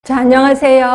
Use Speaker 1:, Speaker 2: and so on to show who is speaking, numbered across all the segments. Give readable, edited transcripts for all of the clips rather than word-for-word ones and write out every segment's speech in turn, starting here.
Speaker 1: 자, 안녕하세요.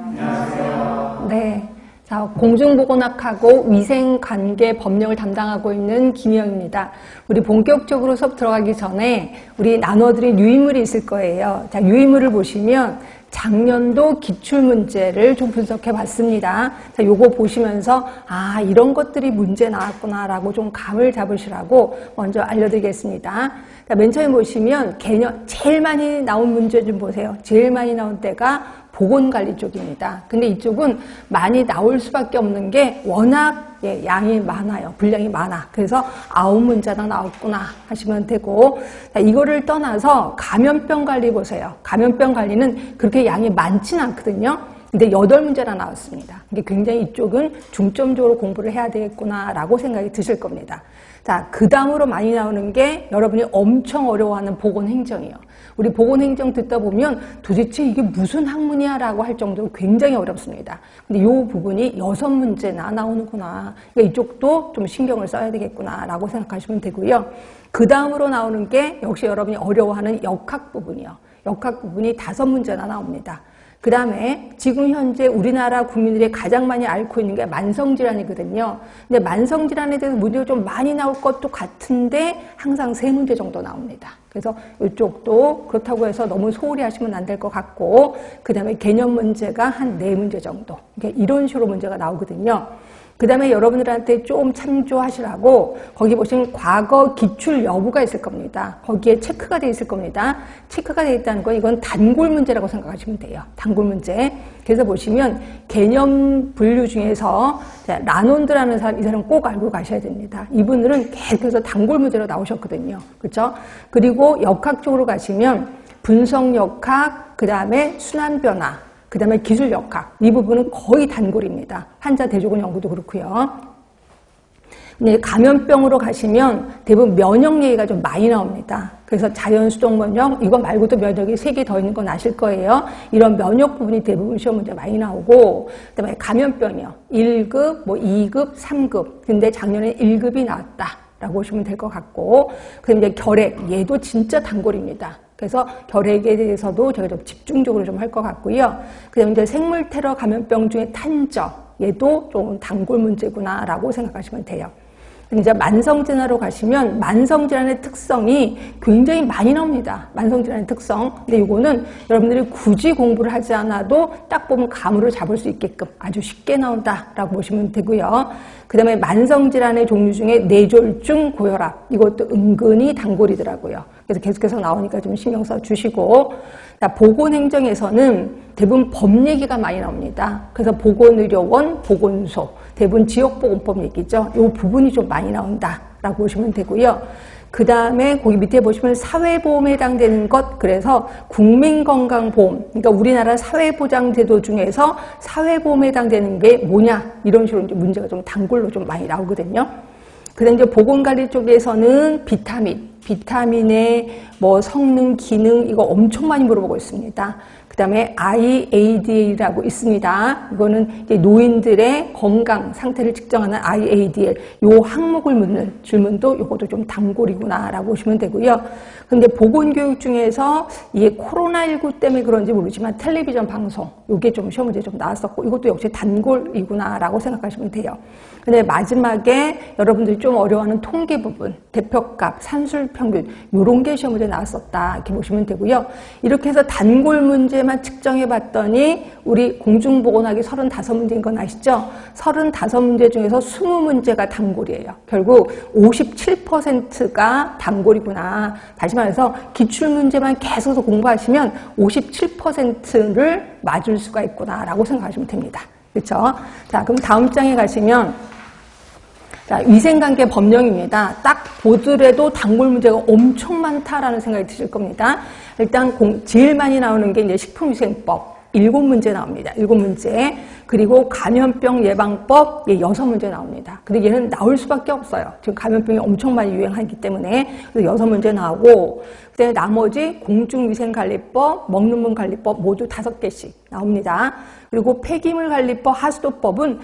Speaker 2: 안녕하세요.
Speaker 1: 네. 자, 공중보건학하고 위생관계 법령을 담당하고 있는 김희영입니다. 우리 본격적으로 수업 들어가기 전에 우리 나눠드릴 유인물이 있을 거예요. 자, 유인물을 보시면 작년도 기출문제를 좀 분석해 봤습니다. 자, 요거 보시면서 아, 이런 것들이 문제 나왔구나 라고 좀 감을 잡으시라고 먼저 알려드리겠습니다. 자, 맨 처음에 보시면 개념 제일 많이 나온 문제 좀 보세요. 제일 많이 나온 때가 보건관리 쪽입니다. 근데 이쪽은 많이 나올 수밖에 없는 게 워낙 양이 많아요. 분량이 많아. 그래서 9문제나 나왔구나 하시면 되고, 자, 이거를 떠나서 감염병 관리 보세요. 감염병 관리는 그렇게 양이 많지는 않거든요. 근데 8문제나 나왔습니다. 이게 굉장히 이쪽은 중점적으로 공부를 해야 되겠구나라고 생각이 드실 겁니다. 자, 그 다음으로 많이 나오는 게 여러분이 엄청 어려워하는 보건행정이에요. 우리 보건행정 듣다 보면 도대체 이게 무슨 학문이야 라고 할 정도로 굉장히 어렵습니다. 근데 이 부분이 6문제나 나오는구나. 그러니까 이쪽도 좀 신경을 써야 되겠구나 라고 생각하시면 되고요. 그 다음으로 나오는 게 역시 여러분이 어려워하는 역학 부분이요. 역학 부분이 5문제나 나옵니다. 그 다음에 지금 현재 우리나라 국민들이 가장 많이 앓고 있는 게 만성질환이거든요. 근데 만성질환에 대해서 문제가 좀 많이 나올 것도 같은데 항상 3문제 정도 나옵니다. 그래서 이쪽도 그렇다고 해서 너무 소홀히 하시면 안 될 것 같고, 그 다음에 개념 문제가 한 4문제 정도. 그러니까 이런 식으로 문제가 나오거든요. 그 다음에 여러분들한테 좀 참조하시라고 거기 보시면 과거 기출 여부가 있을 겁니다. 거기에 체크가 되어 있을 겁니다. 체크가 되어 있다는 건 이건 단골 문제라고 생각하시면 돼요. 단골 문제. 그래서 보시면 개념 분류 중에서 라논드라는 사람, 이 사람 꼭 알고 가셔야 됩니다. 이분들은 계속해서 단골 문제로 나오셨거든요. 그렇죠? 그리고 역학 쪽으로 가시면 분석 역학, 그 다음에 순환 변화, 그 다음에 기술 역학, 이 부분은 거의 단골입니다. 환자 대조군 연구도 그렇고요. 근데 감염병으로 가시면 대부분 면역 얘기가 좀 많이 나옵니다. 그래서 자연 수동 면역, 이거 말고도 면역이 3개 더 있는 건 아실 거예요. 이런 면역 부분이 대부분 시험 문제 많이 나오고, 그다음에 감염병이요. 1급, 2급, 3급. 근데 작년에 1급이 나왔다라고 보시면 될 것 같고, 그다음에 이제 결핵, 얘도 진짜 단골입니다. 그래서 결핵에 대해서도 제가 좀 집중적으로 좀 할 것 같고요. 그 다음에 이제 생물 테러 감염병 중에 탄저, 얘도 좀 단골 문제구나라고 생각하시면 돼요. 이제 만성질환으로 가시면 만성질환의 특성이 굉장히 많이 나옵니다. 만성질환의 특성. 근데 이거는 여러분들이 굳이 공부를 하지 않아도 딱 보면 감으로 잡을 수 있게끔 아주 쉽게 나온다라고 보시면 되고요. 그 다음에 만성질환의 종류 중에 뇌졸중, 고혈압. 이것도 은근히 단골이더라고요. 그래서 계속해서 나오니까 좀 신경 써 주시고, 보건행정에서는 대부분 법 얘기가 많이 나옵니다. 그래서 보건의료원, 보건소, 대부분 지역보건법 얘기죠. 이 부분이 좀 많이 나온다라고 보시면 되고요. 그 다음에 거기 밑에 보시면 사회보험에 해당되는 것, 그래서 국민건강보험, 그러니까 우리나라 사회보장제도 중에서 사회보험에 해당되는 게 뭐냐, 이런 식으로 이제 문제가 좀 단골로 좀 많이 나오거든요. 그 다음에 이제 보건관리 쪽에서는 비타민의 성능, 기능, 이거 엄청 많이 물어보고 있습니다. 그 다음에 IADL이라고 있습니다. 이거는 이제 노인들의 건강 상태를 측정하는 IADL. 요 항목을 묻는 질문도 요것도 좀 단골이구나라고 보시면 되고요. 근데 보건교육 중에서 이게 코로나19 때문에 그런지 모르지만 텔레비전 방송, 요게 좀 시험 문제 좀 나왔었고, 이것도 역시 단골이구나라고 생각하시면 돼요. 근데 마지막에 여러분들이 좀 어려워하는 통계 부분, 대표값, 산술평균, 요런 게 시험 문제 나왔었다. 이렇게 보시면 되고요. 이렇게 해서 단골 문제만 측정해 봤더니 우리 공중보건학이 35문제인 건 아시죠? 35문제 중에서 20문제가 단골이에요. 결국 57%가 단골이구나. 다시 말해서 기출문제만 계속해서 공부하시면 57%를 맞을 수가 있구나라고 생각하시면 됩니다. 그렇죠? 자, 그럼 다음 장에 가시면 자, 위생관계 법령입니다. 딱 보더라도 단골 문제가 엄청 많다라는 생각이 드실 겁니다. 일단 제일 많이 나오는 게 이제 식품위생법. 7문제 나옵니다. 7문제. 그리고 감염병 예방법 6문제 나옵니다. 근데 얘는 나올 수밖에 없어요. 지금 감염병이 엄청 많이 유행하기 때문에. 그래서 6문제 나오고, 그다음에 나머지 공중위생관리법, 먹는 물 관리법 모두 5개씩 나옵니다. 그리고 폐기물관리법, 하수도법은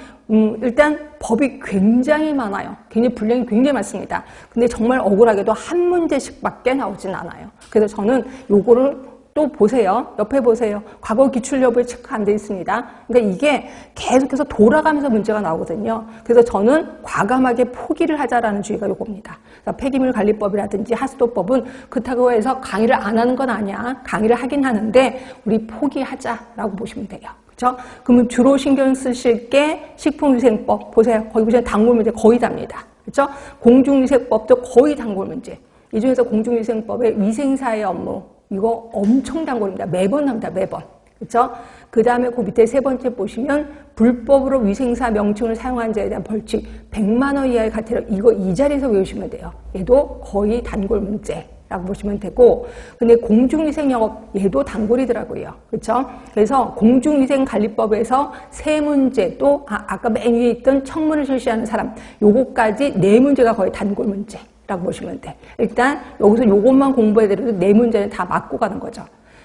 Speaker 1: 일단 법이 굉장히 많아요. 굉장히 분량이 굉장히 많습니다. 근데 정말 억울하게도 한 문제씩밖에 나오진 않아요. 그래서 저는 요거를 또 보세요. 옆에 보세요. 과거 기출 여부에 체크가 안 돼 있습니다. 그러니까 이게 계속해서 돌아가면서 문제가 나오거든요. 그래서 저는 과감하게 포기를 하자라는 주의가 요겁니다. 폐기물 관리법이라든지 하수도법은 그렇다고 해서 강의를 안 하는 건 아니야. 강의를 하긴 하는데 우리 포기하자라고 보시면 돼요. 그렇죠? 그러면 주로 신경 쓰실 게 식품위생법 보세요. 거기 보시면 단골 문제 거의 답니다. 그렇죠? 공중위생법도 거의 단골 문제. 이 중에서 공중위생법의 위생사의 업무 이거 엄청 단골입니다. 매번 합니다. 매번. 그렇죠? 그 다음에 그 밑에 세 번째 보시면 불법으로 위생사 명칭을 사용한 자에 대한 벌칙 100만 원 이하의 과태료 이거 이 자리에서 외우시면 돼요. 얘도 거의 단골 문제라고 보시면 되고 근데 공중위생영업 얘도 단골이더라고요. 그렇죠? 그래서 공중위생관리법에서 세 문제 또 아까 맨 위에 있던 청문을 실시하는 사람 요거까지 네 문제가 거의 단골 문제. 라고 보시면 돼. 일단 여기서 요것만 공부해드려도 네 문제는 다 맞고 가는 거죠.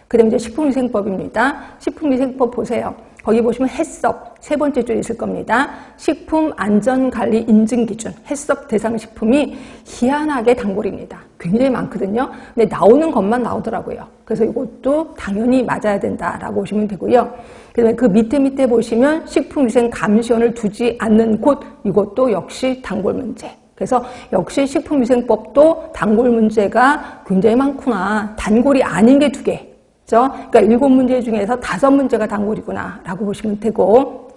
Speaker 1: 그 다음에 이제 식품위생법입니다. 식품위생법 보세요. 거기 보시면 해썹 세 번째 줄에 있을 겁니다. 식품안전관리 인증기준 해썹 대상 식품이 희한하게 단골입니다. 굉장히 많거든요. 근데 나오는 것만 나오더라고요. 그래서 이것도 당연히 맞아야 된다라고 보시면 되고요. 그다음에 그 밑에 보시면 식품위생감시원을 두지 않는 곳 이것도 역시 단골 문제. 그래서 역시 식품위생법도 단골 문제가 굉장히 많구나. 단골이 아닌 게 2개. 그렇죠? 그러니까 7문제 중에서 5문제가 단골이구나 라고 보시면 되고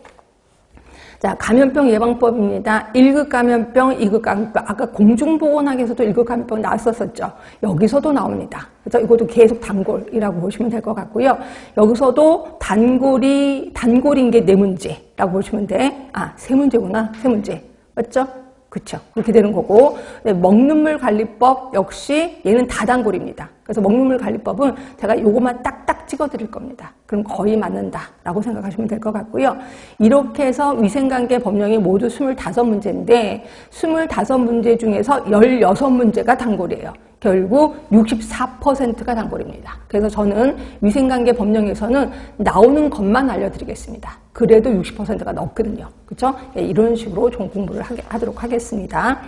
Speaker 1: 자, 감염병 예방법입니다. 1급 감염병, 2급 감염병. 아까 공중보건학에서도 1급 감염병 나왔었죠. 여기서도 나옵니다. 그래서 이것도 계속 단골이라고 보시면 될 것 같고요. 여기서도 단골인 게 4문제라고 보시면 돼. 3문제구나. 3문제. 맞죠? 그렇죠. 그렇게 되는 거고 먹는물 관리법 역시 얘는 다단골입니다. 그래서 먹는물 관리법은 제가 요것만 딱딱 찍어드릴 겁니다. 그럼 거의 맞는다라고 생각하시면 될 것 같고요. 이렇게 해서 위생관계 법령이 모두 25문제인데 25문제 중에서 16문제가 단골이에요. 결국 64%가 단골입니다. 그래서 저는 위생관계 법령에서는 나오는 것만 알려드리겠습니다. 그래도 60%가 넘거든요. 그렇죠? 이런 식으로 좀 공부를 하도록 하겠습니다.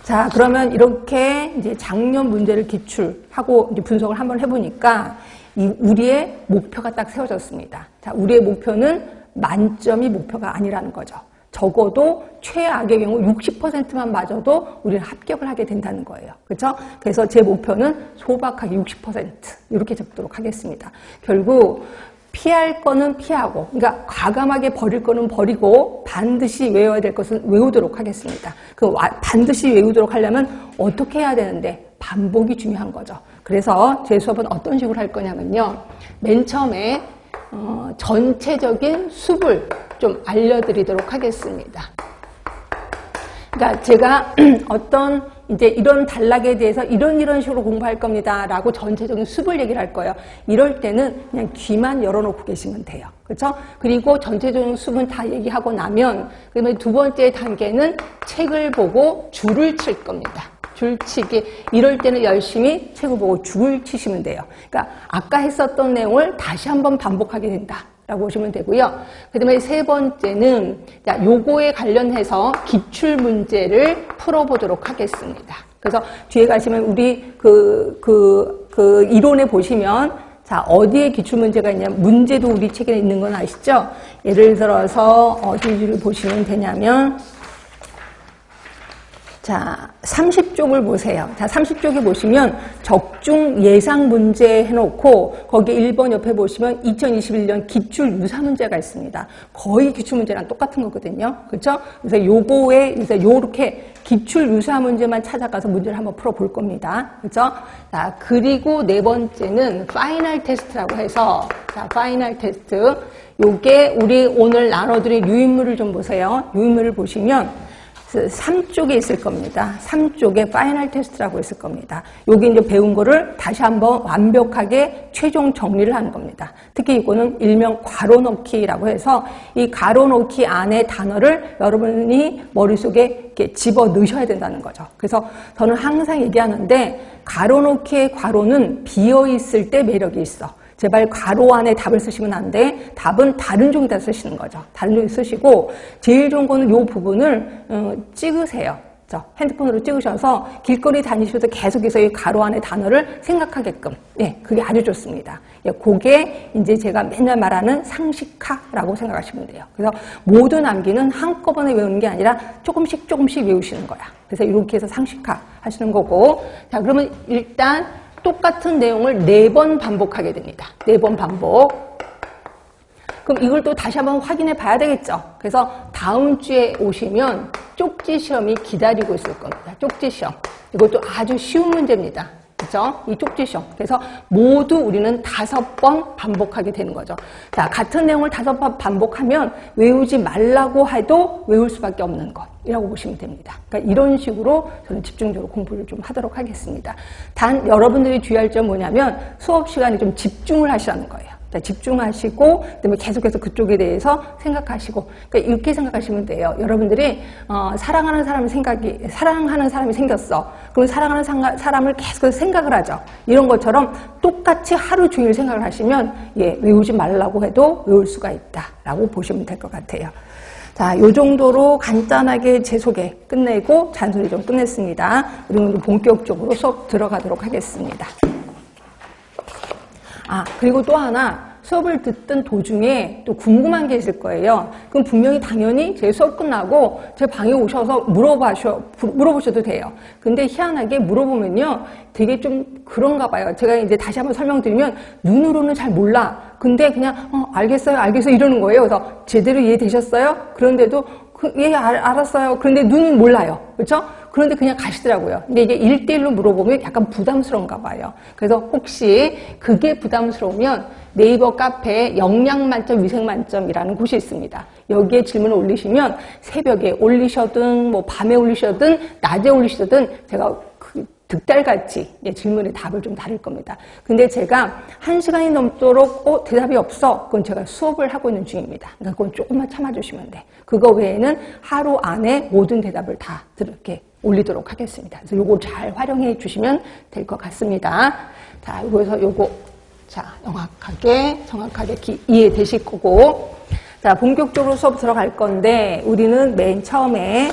Speaker 1: 자, 그러면 이렇게 이제 작년 문제를 기출하고 이제 분석을 한번 해보니까 우리의 목표가 딱 세워졌습니다. 자, 우리의 목표는 만점이 목표가 아니라는 거죠. 적어도 최악의 경우 60%만 맞아도 우리는 합격을 하게 된다는 거예요. 그렇죠? 그래서 제 목표는 소박하게 60% 이렇게 적도록 하겠습니다. 결국 피할 거는 피하고, 그러니까 과감하게 버릴 거는 버리고 반드시 외워야 될 것은 외우도록 하겠습니다. 반드시 외우도록 하려면 어떻게 해야 되는데 반복이 중요한 거죠. 그래서 제 수업은 어떤 식으로 할 거냐면요. 맨 처음에 전체적인 숲을 좀 알려드리도록 하겠습니다. 그러니까 제가 어떤 이제 이런 단락에 대해서 이런 식으로 공부할 겁니다 라고 전체적인 숲을 얘기를 할 거예요. 이럴 때는 그냥 귀만 열어놓고 계시면 돼요. 그렇죠? 그리고 전체적인 숲은 다 얘기하고 나면 그러면 두 번째 단계는 책을 보고 줄을 칠 겁니다. 줄치기. 이럴 때는 열심히 책을 보고 줄을 치시면 돼요. 그러니까 아까 했었던 내용을 다시 한번 반복하게 된다. 라고 보시면 되고요. 그 다음에 세 번째는, 자, 요거에 관련해서 기출 문제를 풀어보도록 하겠습니다. 그래서 뒤에 가시면 우리 이론에 보시면, 자, 어디에 기출 문제가 있냐, 문제도 우리 책에 있는 건 아시죠? 예를 들어서 어디를 보시면 되냐면, 자, 30쪽을 보세요. 자, 30쪽에 보시면 적중 예상 문제 해놓고 거기 1번 옆에 보시면 2021년 기출 유사 문제가 있습니다. 거의 기출 문제랑 똑같은 거거든요. 그렇죠? 그래서 요거에 이제 요렇게 기출 유사 문제만 찾아가서 문제를 한번 풀어볼 겁니다. 그렇죠? 자, 그리고 네 번째는 파이널 테스트라고 해서 자, 파이널 테스트. 요게 우리 오늘 나눠드린 유인물을 좀 보세요. 유인물을 보시면 3쪽에 있을 겁니다. 3쪽에 파이널 테스트라고 있을 겁니다. 여기 이제 배운 거를 다시 한번 완벽하게 최종 정리를 하는 겁니다. 특히 이거는 일명 괄호 넣기라고 해서 이 괄호 넣기 안에 단어를 여러분이 머릿속에 이렇게 집어 넣으셔야 된다는 거죠. 그래서 저는 항상 얘기하는데 괄호 넣기의 괄호는 비어 있을 때 매력이 있어. 제발 괄호 안에 답을 쓰시면 안 돼. 답은 다른 종이다 쓰시는 거죠. 다른 종이 쓰시고 제일 좋은 거는 이 부분을 찍으세요. 핸드폰으로 찍으셔서 길거리 다니셔도 계속해서 이 가로 안에 단어를 생각하게끔. 예, 그게 아주 좋습니다. 예, 그게 이제 제가 맨날 말하는 상식화라고 생각하시면 돼요. 그래서 모든 암기는 한꺼번에 외우는 게 아니라 조금씩 외우시는 거야. 그래서 이렇게 해서 상식화 하시는 거고. 자, 그러면 일단 똑같은 내용을 4번 반복하게 됩니다. 4번 반복. 그럼 이걸 또 다시 한번 확인해 봐야 되겠죠. 그래서 다음 주에 오시면 쪽지 시험이 기다리고 있을 겁니다. 쪽지 시험. 이것도 아주 쉬운 문제입니다. 그렇죠? 이 쪽지 시험. 그래서 모두 우리는 5번 반복하게 되는 거죠. 자, 같은 내용을 5번 반복하면 외우지 말라고 해도 외울 수밖에 없는 것이라고 보시면 됩니다. 그러니까 이런 식으로 저는 집중적으로 공부를 좀 하도록 하겠습니다. 단 여러분들이 주의할 점 뭐냐면 수업 시간에 좀 집중을 하시라는 거예요. 집중하시고 그다음에 계속해서 그쪽에 대해서 생각하시고 그러니까 이렇게 생각하시면 돼요. 여러분들이 사랑하는 사람이 생겼어. 그럼 사랑하는 사람을 계속해서 생각을 하죠. 이런 것처럼 똑같이 하루 종일 생각을 하시면 예, 외우지 말라고 해도 외울 수가 있다라고 보시면 될 것 같아요. 자, 요 정도로 간단하게 제 소개 끝내고 잔소리 좀 끝냈습니다. 그리고 본격적으로 수업 들어가도록 하겠습니다. 그리고 또 하나 수업을 듣던 도중에 또 궁금한 게 있을 거예요. 그럼 분명히 당연히 제 수업 끝나고 제 방에 오셔서 물어보셔도 돼요. 근데 희한하게 물어보면요. 되게 좀 그런가 봐요. 제가 이제 다시 한번 설명드리면 눈으로는 잘 몰라. 근데 그냥 알겠어요 이러는 거예요. 그래서 제대로 이해되셨어요? 그런데도 예, 알았어요. 그런데 눈은 몰라요. 그렇죠? 그런데 그냥 가시더라고요. 근데 이게 1대1로 물어보면 약간 부담스러운가 봐요. 그래서 혹시 그게 부담스러우면 네이버 카페에 영양만점, 위생만점이라는 곳이 있습니다. 여기에 질문을 올리시면 새벽에 올리셔든 뭐 밤에 올리셔든 낮에 올리셔든 제가 득달같이 질문에 답을 좀 다룰 겁니다. 근데 제가 1시간이 넘도록 대답이 없어. 그건 제가 수업을 하고 있는 중입니다. 그러니까 그건 조금만 참아주시면 돼. 그거 외에는 하루 안에 모든 대답을 다 이렇게 올리도록 하겠습니다. 그래서 요거 잘 활용해 주시면 될 것 같습니다. 자, 요거에서 자, 정확하게 이해되실 거고. 자, 본격적으로 수업 들어갈 건데, 우리는 맨 처음에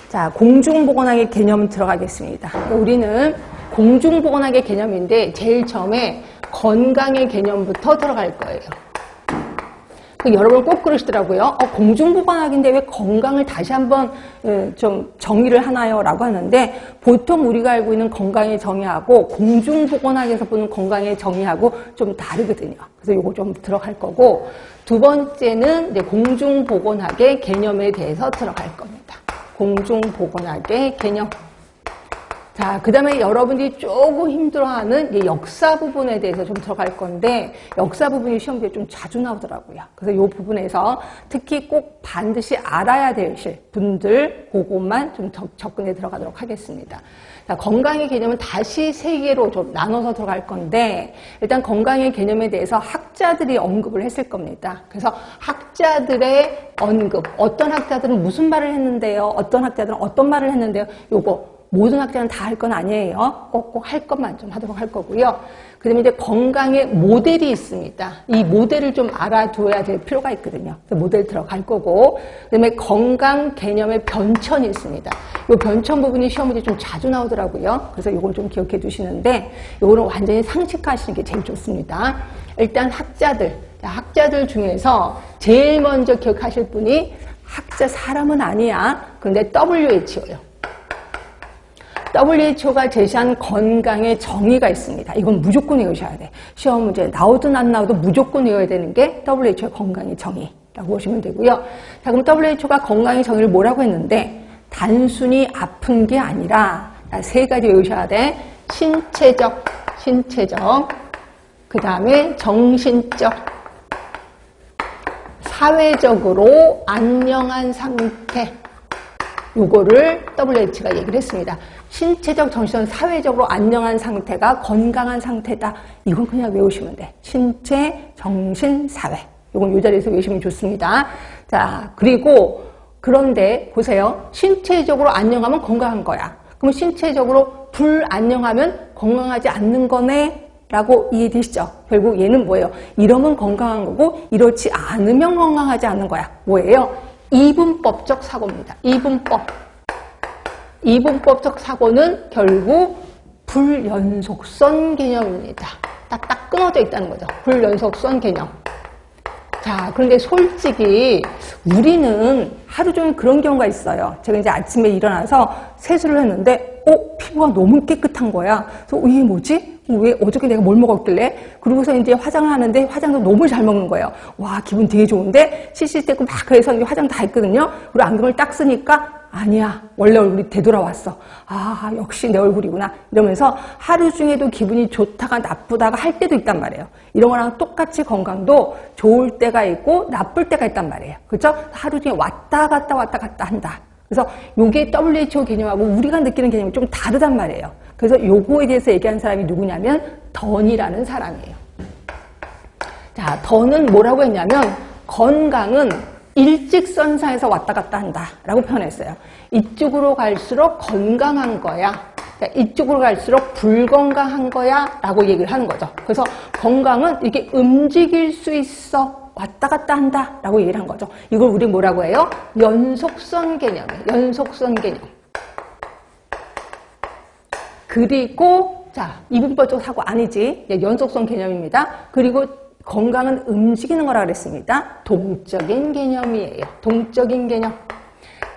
Speaker 1: 자, 공중보건학의 개념 들어가겠습니다. 우리는 공중보건학의 개념인데 제일 처음에 건강의 개념부터 들어갈 거예요. 여러분 꼭 그러시더라고요. 공중보건학인데 왜 건강을 다시 한번 좀 정의를 하나요? 라고 하는데 보통 우리가 알고 있는 건강의 정의하고 공중보건학에서 보는 건강의 정의하고 좀 다르거든요. 그래서 이거 좀 들어갈 거고 두 번째는 이제 공중보건학의 개념에 대해서 들어갈 겁니다. 공중보건학의 개념. 자, 그 다음에 여러분들이 조금 힘들어하는 역사 부분에 대해서 좀 들어갈 건데 역사 부분이 시험지에 좀 자주 나오더라고요. 그래서 이 부분에서 특히 꼭 반드시 알아야 되실 분들 그것만 좀 접근해 들어가도록 하겠습니다. 자, 건강의 개념은 다시 3개로 좀 나눠서 들어갈 건데 일단 건강의 개념에 대해서 학자들이 언급을 했을 겁니다. 그래서 학자들의 언급, 어떤 학자들은 무슨 말을 했는데요, 어떤 학자들은 어떤 말을 했는데요, 요거 모든 학자는 다 할 건 아니에요. 꼭꼭 할 것만 좀 하도록 할 거고요. 그 다음에 이제 건강의 모델이 있습니다. 이 모델을 좀 알아두어야 될 필요가 있거든요. 그래서 모델 들어갈 거고, 그 다음에 건강 개념의 변천이 있습니다. 이 변천 부분이 시험 문제 좀 자주 나오더라고요. 그래서 이건 좀 기억해 두시는데, 이거는 완전히 상식화하시는 게 제일 좋습니다. 일단 학자들 중에서 제일 먼저 기억하실 분이 학자 사람은 아니야. 근데 WHO요. WHO가 제시한 건강의 정의가 있습니다. 이건 무조건 외우셔야 돼. 시험 문제 나오든 안 나오든 무조건 외워야 되는 게 WHO의 건강의 정의라고 보시면 되고요. 자, 그럼 WHO가 건강의 정의를 뭐라고 했는데 단순히 아픈 게 아니라 3가지 외우셔야 돼. 신체적, 그 다음에 정신적, 사회적으로 안녕한 상태. 요거를 WHO가 얘기를 했습니다. 신체적, 정신적, 사회적으로 안녕한 상태가 건강한 상태다. 이건 그냥 외우시면 돼. 신체, 정신, 사회. 이건 이 자리에서 외우시면 좋습니다. 자, 그리고 그런데 보세요. 신체적으로 안녕하면 건강한 거야. 그럼 신체적으로 불안녕하면 건강하지 않는 거네? 라고 이해되시죠? 결국 얘는 뭐예요? 이러면 건강한 거고 이렇지 않으면 건강하지 않는 거야. 뭐예요? 이분법적 사고입니다. 이분법. 이분법적 사고는 결국 불연속선 개념입니다. 딱딱 끊어져 있다는 거죠. 불연속선 개념. 자, 그런데 솔직히 우리는 하루 종일 그런 경우가 있어요. 제가 이제 아침에 일어나서 세수를 했는데, 피부가 너무 깨끗한 거야. 그래서 이게 뭐지? 왜 어저께 내가 뭘 먹었길래? 그러고서 이제 화장을 하는데 화장도 너무 잘 먹는 거예요. 와, 기분 되게 좋은데? 씻고 막 그래서 이제 화장 다 했거든요. 그리고 안경을 딱 쓰니까 아니야, 원래 얼굴이 되돌아왔어. 아, 역시 내 얼굴이구나. 이러면서 하루 중에도 기분이 좋다가 나쁘다가 할 때도 있단 말이에요. 이런 거랑 똑같이 건강도 좋을 때가 있고 나쁠 때가 있단 말이에요. 그렇죠? 하루 중에 왔다 갔다 한다. 그래서 요게 WHO 개념하고 우리가 느끼는 개념이 좀 다르단 말이에요. 그래서 요거에 대해서 얘기한 사람이 누구냐면 던이라는 사람이에요. 자, 던은 뭐라고 했냐면 건강은 일직선상에서 왔다 갔다 한다라고 표현했어요. 이쪽으로 갈수록 건강한 거야. 그러니까 이쪽으로 갈수록 불건강한 거야 라고 얘기를 하는 거죠. 그래서 건강은 이렇게 움직일 수 있어. 왔다 갔다 한다 라고 얘기를 한 거죠. 이걸 우리 뭐라고 해요? 연속선 개념이에요. 연속선 개념. 그리고 자, 이분법적 사고 아니지. 연속선 개념입니다. 그리고 건강은 움직이는 거라 그랬습니다. 동적인 개념이에요. 동적인 개념.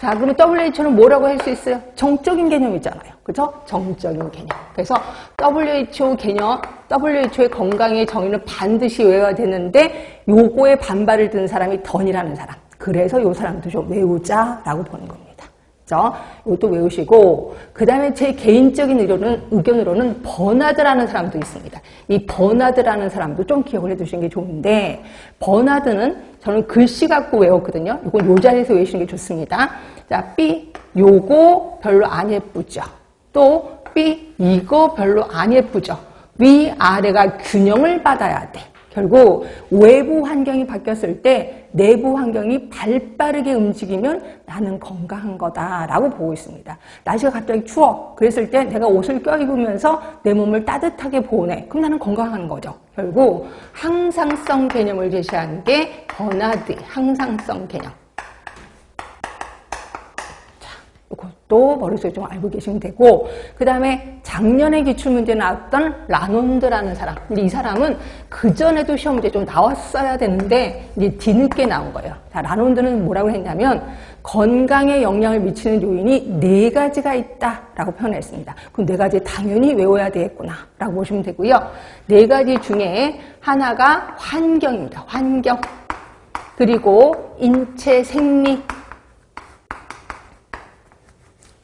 Speaker 1: 자, 그러면 WHO는 뭐라고 할 수 있어요? 정적인 개념이잖아요. 그죠? 정적인 개념. 그래서 WHO 개념, WHO의 건강의 정의는 반드시 외워야 되는데 요거에 반발을 드는 사람이 던이라는 사람. 그래서 요 사람도 좀 외우자라고 보는 겁니다. 그죠? 이것도 외우시고, 그 다음에 제 개인적인 의견으로는 버나드라는 사람도 있습니다. 이 버나드라는 사람도 좀 기억을 해두시는 게 좋은데, 버나드는 저는 글씨 갖고 외웠거든요. 이건 요 자리에서 외우시는 게 좋습니다. 자, B, 요거 별로 안 예쁘죠. 또, B, 이거 별로 안 예쁘죠. 위, 아래가 균형을 받아야 돼. 결국 외부 환경이 바뀌었을 때 내부 환경이 발빠르게 움직이면 나는 건강한 거다라고 보고 있습니다. 날씨가 갑자기 추워. 그랬을 때 내가 옷을 껴입으면서 내 몸을 따뜻하게 보내. 그럼 나는 건강한 거죠. 결국 항상성 개념을 제시한 게 버나드의 항상성 개념. 이것도 머릿속에 좀 알고 계시면 되고, 그 다음에 작년에 기출문제 나왔던 라논드라는 사람. 근데 이 사람은 그전에도 시험 문제 좀 나왔어야 되는데 이제 뒤늦게 나온 거예요. 자, 라논드는 뭐라고 했냐면 건강에 영향을 미치는 요인이 4가지가 있다라고 표현했습니다. 그럼 4가지 당연히 외워야 되겠구나 라고 보시면 되고요. 4가지 중에 하나가 환경입니다. 환경. 그리고 인체 생리.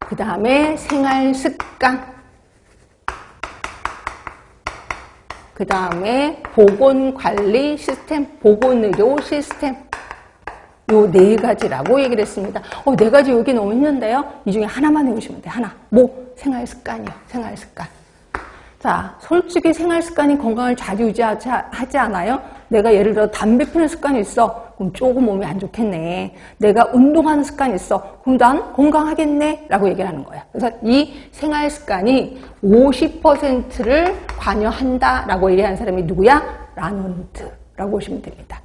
Speaker 1: 그 다음에 생활 습관, 그 다음에 보건관리 시스템, 보건의료 시스템, 요 4가지라고 얘기를 했습니다. 4가지 여기 너무 힘든데요. 이 중에 하나만 외우시면 돼요. 하나. 생활 습관이요. 생활 습관. 자, 솔직히 생활 습관이 건강을 좌지우지하지 않아요? 내가 예를 들어 담배 피우는 습관이 있어. 그럼 조금 몸이 안 좋겠네. 내가 운동하는 습관이 있어. 그럼 난 건강하겠네. 라고 얘기를 하는 거야. 그래서 이 생활 습관이 50%를 관여한다. 라고 얘기한 사람이 누구야? 라논드라고 보시면 됩니다.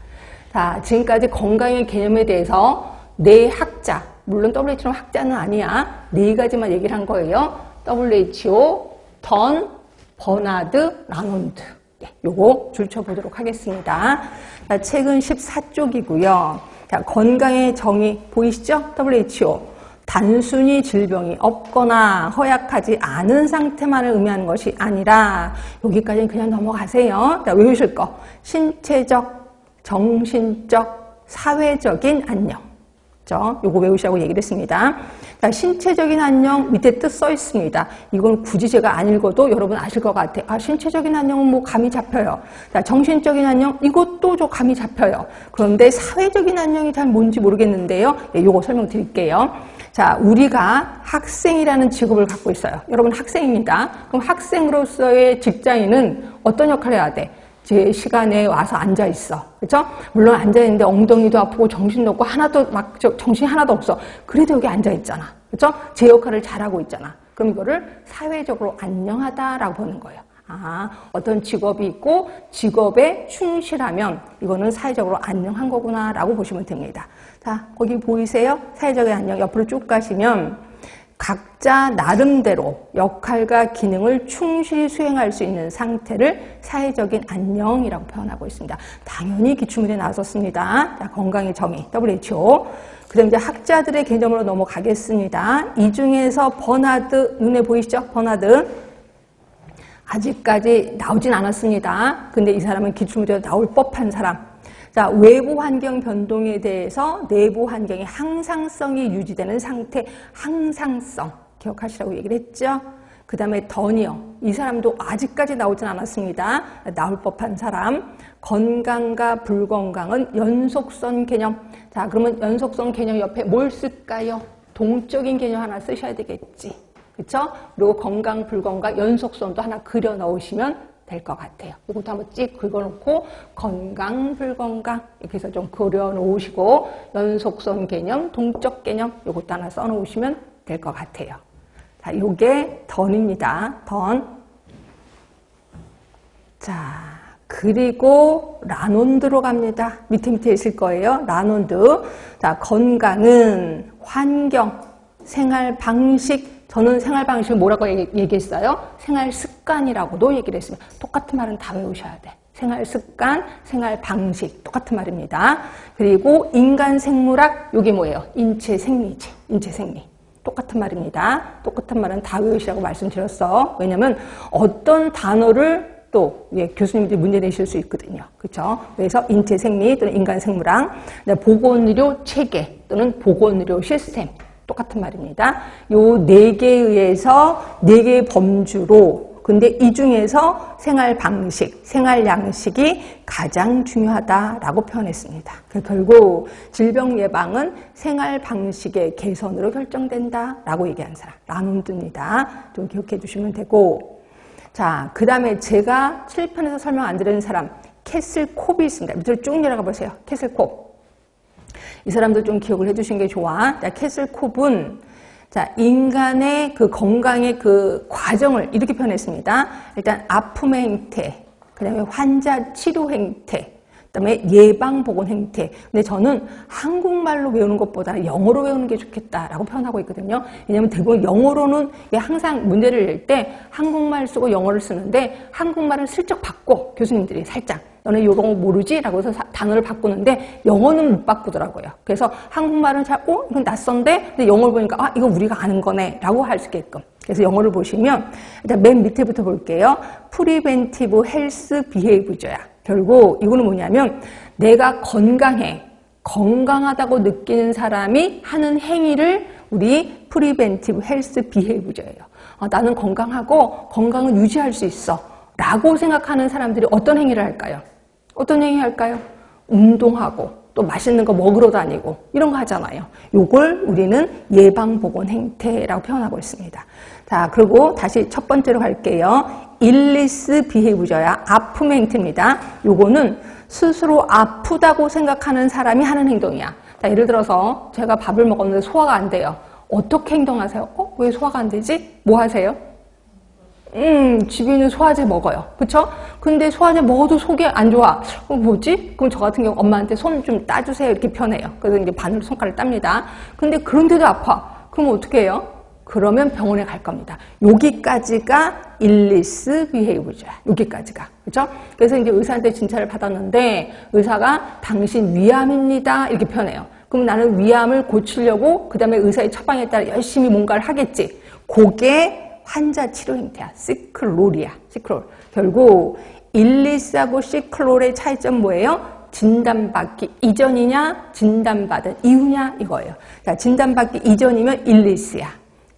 Speaker 1: 자, 지금까지 건강의 개념에 대해서 4학자, 물론 WHO는 학자는 아니야. 4가지만 얘기를 한 거예요. WHO, 던, 버나드, 라논드. 요거 줄쳐보도록 하겠습니다. 자, 책은 14쪽이고요. 자, 건강의 정의 보이시죠? WHO. 단순히 질병이 없거나 허약하지 않은 상태만을 의미하는 것이 아니라 여기까지는 그냥 넘어가세요. 자, 외우실 거. 신체적, 정신적, 사회적인 안녕. 요거 외우시라고 얘기를 했습니다. 자, 신체적인 안녕 밑에 뜻 써 있습니다. 이건 굳이 제가 안 읽어도 여러분 아실 것 같아요. 아, 신체적인 안녕은 뭐 감이 잡혀요. 자, 정신적인 안녕 이것도 저 감이 잡혀요. 그런데 사회적인 안녕이 잘 뭔지 모르겠는데요. 요거 설명드릴게요. 자, 우리가 학생이라는 직업을 갖고 있어요. 여러분 학생입니다. 그럼 학생으로서의 직장인은 어떤 역할을 해야 돼? 제 시간에 와서 앉아 있어. 그렇죠? 물론 앉아 있는데 엉덩이도 아프고 정신도 없고 정신이 하나도 없어. 그래도 여기 앉아 있잖아. 그렇죠? 제 역할을 잘하고 있잖아. 그럼 이거를 사회적으로 안녕하다라고 보는 거예요. 아, 어떤 직업이 있고 직업에 충실하면 이거는 사회적으로 안녕한 거구나라고 보시면 됩니다. 자, 거기 보이세요? 사회적인 안녕 옆으로 쭉 가시면 각자 나름대로 역할과 기능을 충실히 수행할 수 있는 상태를 사회적인 안녕이라고 표현하고 있습니다. 당연히 기출문제 나왔었습니다. 자, 건강의 정의, WHO. 그 다음 이제 학자들의 개념으로 넘어가겠습니다. 이 중에서 버나드, 눈에 보이시죠? 버나드. 아직까지 나오진 않았습니다. 근데 이 사람은 기출문제로 나올 법한 사람. 자, 외부 환경 변동에 대해서 내부 환경의 항상성이 유지되는 상태, 항상성. 기억하시라고 얘기를 했죠? 그 다음에 더니어. 이 사람도 아직까지 나오진 않았습니다. 나올 법한 사람. 건강과 불건강은 연속선 개념. 자, 그러면 연속선 개념 옆에 뭘 쓸까요? 동적인 개념 하나 쓰셔야 되겠지. 그쵸? 그리고 건강, 불건강, 연속선도 하나 그려 넣으시면 될 것 같아요. 이것도 한번 찍 긁어놓고 건강, 불건강 이렇게 해서 좀 그려놓으시고 연속선 개념, 동적 개념 이것도 하나 써놓으시면 될 것 같아요. 자, 요게 던입니다. 던. 자, 그리고 라논드로 갑니다. 밑에 있을 거예요. 라논드. 자, 건강은 환경, 생활 방식. 저는 생활 방식을 뭐라고 얘기했어요? 생활 습관이라고도 얘기를 했습니다. 똑같은 말은 다 외우셔야 돼. 생활 습관, 생활 방식 똑같은 말입니다. 그리고 인간 생물학, 이게 뭐예요? 인체 생리지. 인체 생리. 똑같은 말입니다. 똑같은 말은 다 외우시라고 말씀드렸어. 왜냐면 어떤 단어를 또 교수님들이 문제 내실 수 있거든요. 그렇죠? 그래서 인체 생리 또는 인간 생물학, 보건의료 체계 또는 보건의료 시스템 똑같은 말입니다. 요 네 개에 의해서 네 개의 범주로 근데 이 중에서 생활 방식, 생활 양식이 가장 중요하다라고 표현했습니다. 결국 질병 예방은 생활 방식의 개선으로 결정된다라고 얘기한 사람 라논드입니다. 좀 기억해 주시면 되고 자, 그 다음에 제가 칠판에서 설명 안 드리는 사람 캐슬콥이 있습니다. 밑으로 쭉 내려가 보세요. 캐슬콥. 이 사람도 좀 기억을 해주신 게 좋아. 자, 캐슬콥은 자, 인간의 그 건강의 그 과정을 이렇게 표현했습니다. 일단 아픔의 행태, 그 다음에 환자 치료 행태, 그 다음에 예방보건 행태. 근데 저는 한국말로 외우는 것보다 영어로 외우는 게 좋겠다라고 표현하고 있거든요. 왜냐하면 대부분 영어로는 항상 문제를 낼 때 한국말 쓰고 영어를 쓰는데 한국말을 슬쩍 바꿔 교수님들이 살짝. 너네 이런 거 모르지? 라고 해서 단어를 바꾸는데 영어는 못 바꾸더라고요. 그래서 한국말은 잘 이건 낯선데? 근데 영어를 보니까 이거 우리가 아는 거네 라고 할 수 있게끔. 그래서 영어를 보시면 일단 맨 밑에부터 볼게요. 프리벤티브 헬스 비헤이브저야. 결국 이거는 뭐냐면 내가 건강해. 건강하다고 느끼는 사람이 하는 행위를 우리 프리벤티브 헬스 비헤이브저예요. 나는 건강하고 건강을 유지할 수 있어. 라고 생각하는 사람들이 어떤 행위를 할까요? 어떤 행위 할까요? 운동하고 또 맛있는 거 먹으러 다니고 이런 거 하잖아요. 요걸 우리는 예방보건 행태라고 표현하고 있습니다. 자, 그리고 다시 첫 번째로 갈게요. 일리스 비헤이브저야. 아픔의 행태입니다. 요거는 스스로 아프다고 생각하는 사람이 하는 행동이야. 자, 예를 들어서 제가 밥을 먹었는데 소화가 안 돼요. 어떻게 행동하세요? 왜 소화가 안 되지? 뭐 하세요? 집에 있는 소화제 먹어요. 그쵸? 근데 소화제 먹어도 속이 안 좋아. 뭐지? 그럼 저 같은 경우 엄마한테 손 좀 따주세요. 이렇게 편해요. 그래서 이제 바늘로 손가락을 땁니다. 근데 그런데도 아파. 그럼 어떻게 해요? 그러면 병원에 갈 겁니다. 여기까지가 일리스 비헤이브저야. 여기까지가. 그죠? 그래서 이제 의사한테 진찰을 받았는데 의사가 당신 위암입니다. 이렇게 표현해요. 그럼 나는 위암을 고치려고 그 다음에 의사의 처방에 따라 열심히 뭔가를 하겠지. 그게 환자 치료 행태야. 시클롤이야. 시클롤. 결국 일리스하고 시클롤의 차이점 뭐예요? 진단받기 이전이냐 진단받은 이후냐 이거예요. 자, 진단받기 이전이면 일리스야.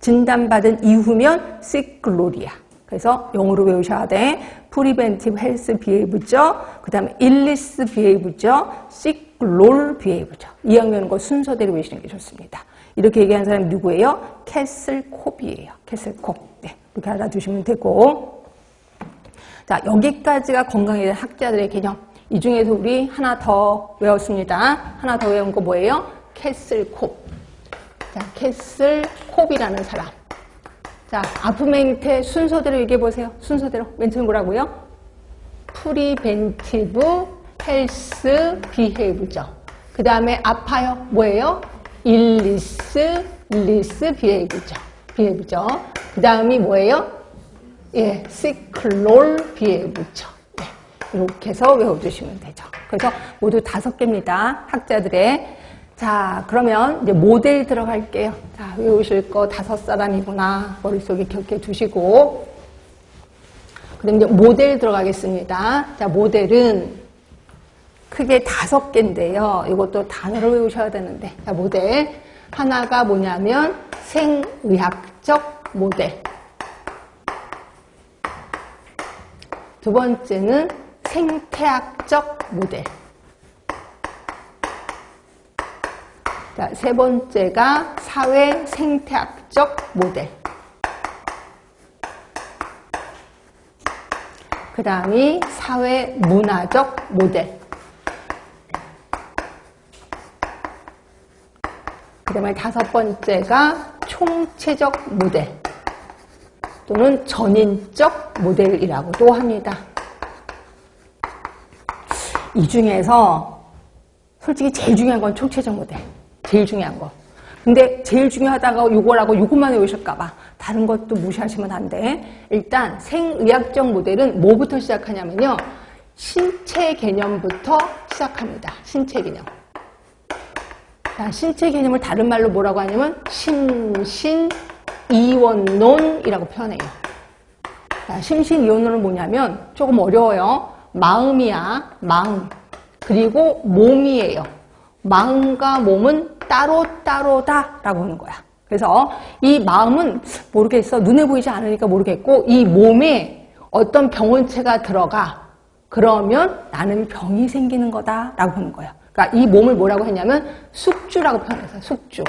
Speaker 1: 진단받은 이후면 시클롤이야. 그래서 영어로 외우셔야 돼. 프리벤티브 헬스 비헤이브죠. 그 다음에 일리스 비헤이브죠. 시클롤 비헤이브죠. 2학년 거 순서대로 외우시는 게 좋습니다. 이렇게 얘기하는 사람이 누구예요? 캐슬콥이에요. 캐슬콥. 네, 이렇게 알아두시면 되고. 자, 여기까지가 건강에 대한 학자들의 개념. 이 중에서 우리 하나 더 외웠습니다. 하나 더 외운 거 뭐예요? 캐슬콥. 자, 캐슬콥이라는 사람. 자, 아픔의 행태 순서대로 얘기해 보세요. 순서대로. 맨 처음 뭐라고요? 프리벤티브 헬스 비헤이브죠. 그 다음에 아파요. 뭐예요? 일리스 비헤이브죠. 비해부죠. 그 다음이 뭐예요? 예, 시클롤 비해부죠. 예, 이렇게 해서 외워주시면 되죠. 그래서 모두 5개입니다. 학자들의. 자, 그러면 이제 모델 들어갈게요. 자, 외우실 거 5사람이구나. 머릿속에 기억해 두시고. 그럼 이제 모델 들어가겠습니다. 자, 모델은 크게 5개인데요. 이것도 단어를 외우셔야 되는데. 자, 모델. 하나가 뭐냐면 생의학적 모델. 두 번째는 생태학적 모델. 자, 세 번째가 사회 생태학적 모델. 그 다음이 사회 문화적 모델. 그 다음에 5번째가 총체적 모델 또는 전인적 모델이라고도 합니다. 이 중에서 솔직히 제일 중요한 건 총체적 모델. 제일 중요한 거. 근데 제일 중요하다고 요거라고 요것만 외우실까봐 다른 것도 무시하시면 안 돼. 일단 생의학적 모델은 뭐부터 시작하냐면요. 신체 개념부터 시작합니다. 신체 개념. 자, 신체 개념을 다른 말로 뭐라고 하냐면 심신이원론이라고 표현해요. 자, 심신이원론은 뭐냐면 조금 어려워요. 마음이야, 마음. 그리고 몸이에요. 마음과 몸은 따로따로다라고 하는 거야. 그래서 이 마음은 모르겠어. 눈에 보이지 않으니까 모르겠고 이 몸에 어떤 병원체가 들어가. 그러면 나는 병이 생기는 거다라고 하는 거야. 그러니까 이 몸을 뭐라고 했냐면 숙주라고 표현했어요. 숙주.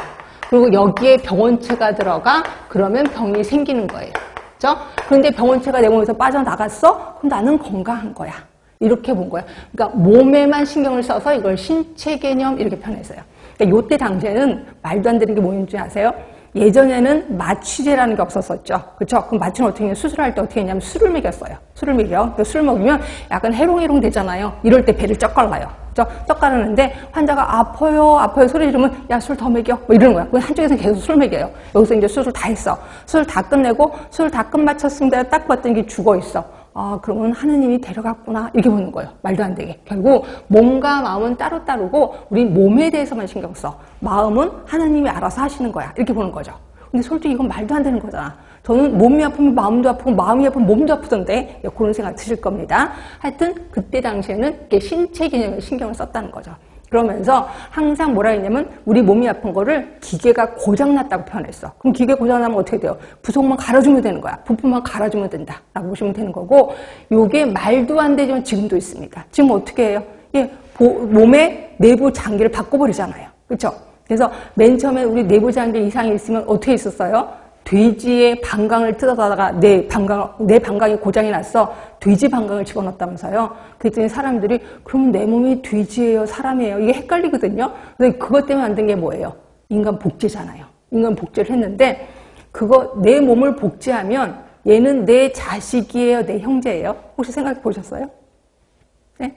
Speaker 1: 그리고 여기에 병원체가 들어가 그러면 병이 생기는 거예요. 그렇죠? 그런데 병원체가 내 몸에서 빠져나갔어? 그럼 나는 건강한 거야. 이렇게 본 거예요. 그러니까 몸에만 신경을 써서 이걸 신체 개념 이렇게 표현했어요. 그러니까 요때 당시에는 말도 안 되는 게 뭐였는지 아세요? 예전에는 마취제라는 게 없었었죠. 그렇죠? 그럼 마취는 어떻게 했냐면 수술할 때 어떻게 했냐면 술을 먹였어요. 술을 먹여. 그러니까 술 먹이면 약간 해롱해롱 되잖아요. 이럴 때 배를 쩍 갈라요. 그렇죠? 쩍 가르는데 환자가 아파요 소리 지르면 야, 술 더 먹여. 뭐 이러는 거야. 그럼 한쪽에서는 계속 술 먹여요. 여기서 이제 수술 다 했어. 수술 다 끝내고 수술 다 끝마쳤습니다. 딱 봤더니 이게 죽어 있어. 아, 그러면 하느님이 데려갔구나. 이렇게 보는 거예요. 말도 안 되게. 결국 몸과 마음은 따로따로고 우리 몸에 대해서만 신경 써. 마음은 하느님이 알아서 하시는 거야. 이렇게 보는 거죠. 근데 솔직히 이건 말도 안 되는 거잖아. 저는 몸이 아프면 마음도 아프고 마음이 아프면 몸도 아프던데 그런 생각 드실 겁니다. 하여튼 그때 당시에는 이렇게 신체 개념에 신경을 썼다는 거죠. 그러면서 항상 뭐라 했냐면 우리 몸이 아픈 거를 기계가 고장났다고 표현했어. 그럼 기계 고장나면 어떻게 돼요? 부속만 갈아주면 되는 거야. 부품만 갈아주면 된다 라고 보시면 되는 거고 요게 말도 안 되지만 지금도 있습니다. 지금 어떻게 해요? 예, 몸의 내부 장기를 바꿔버리잖아요. 그렇죠? 그래서 맨 처음에 우리 내부 장기 이상이 있으면 어떻게 있었어요? 돼지의 방광을 뜯어다가 내 방광이 고장이 났어. 돼지 방광을 집어넣었다면서요. 그랬더니 사람들이 그럼 내 몸이 돼지예요? 사람이에요? 이게 헷갈리거든요. 근데 그것 때문에 만든 게 뭐예요? 인간 복제잖아요. 인간 복제를 했는데 내 몸을 복제하면 얘는 내 자식이에요? 내 형제예요? 혹시 생각해 보셨어요? 네?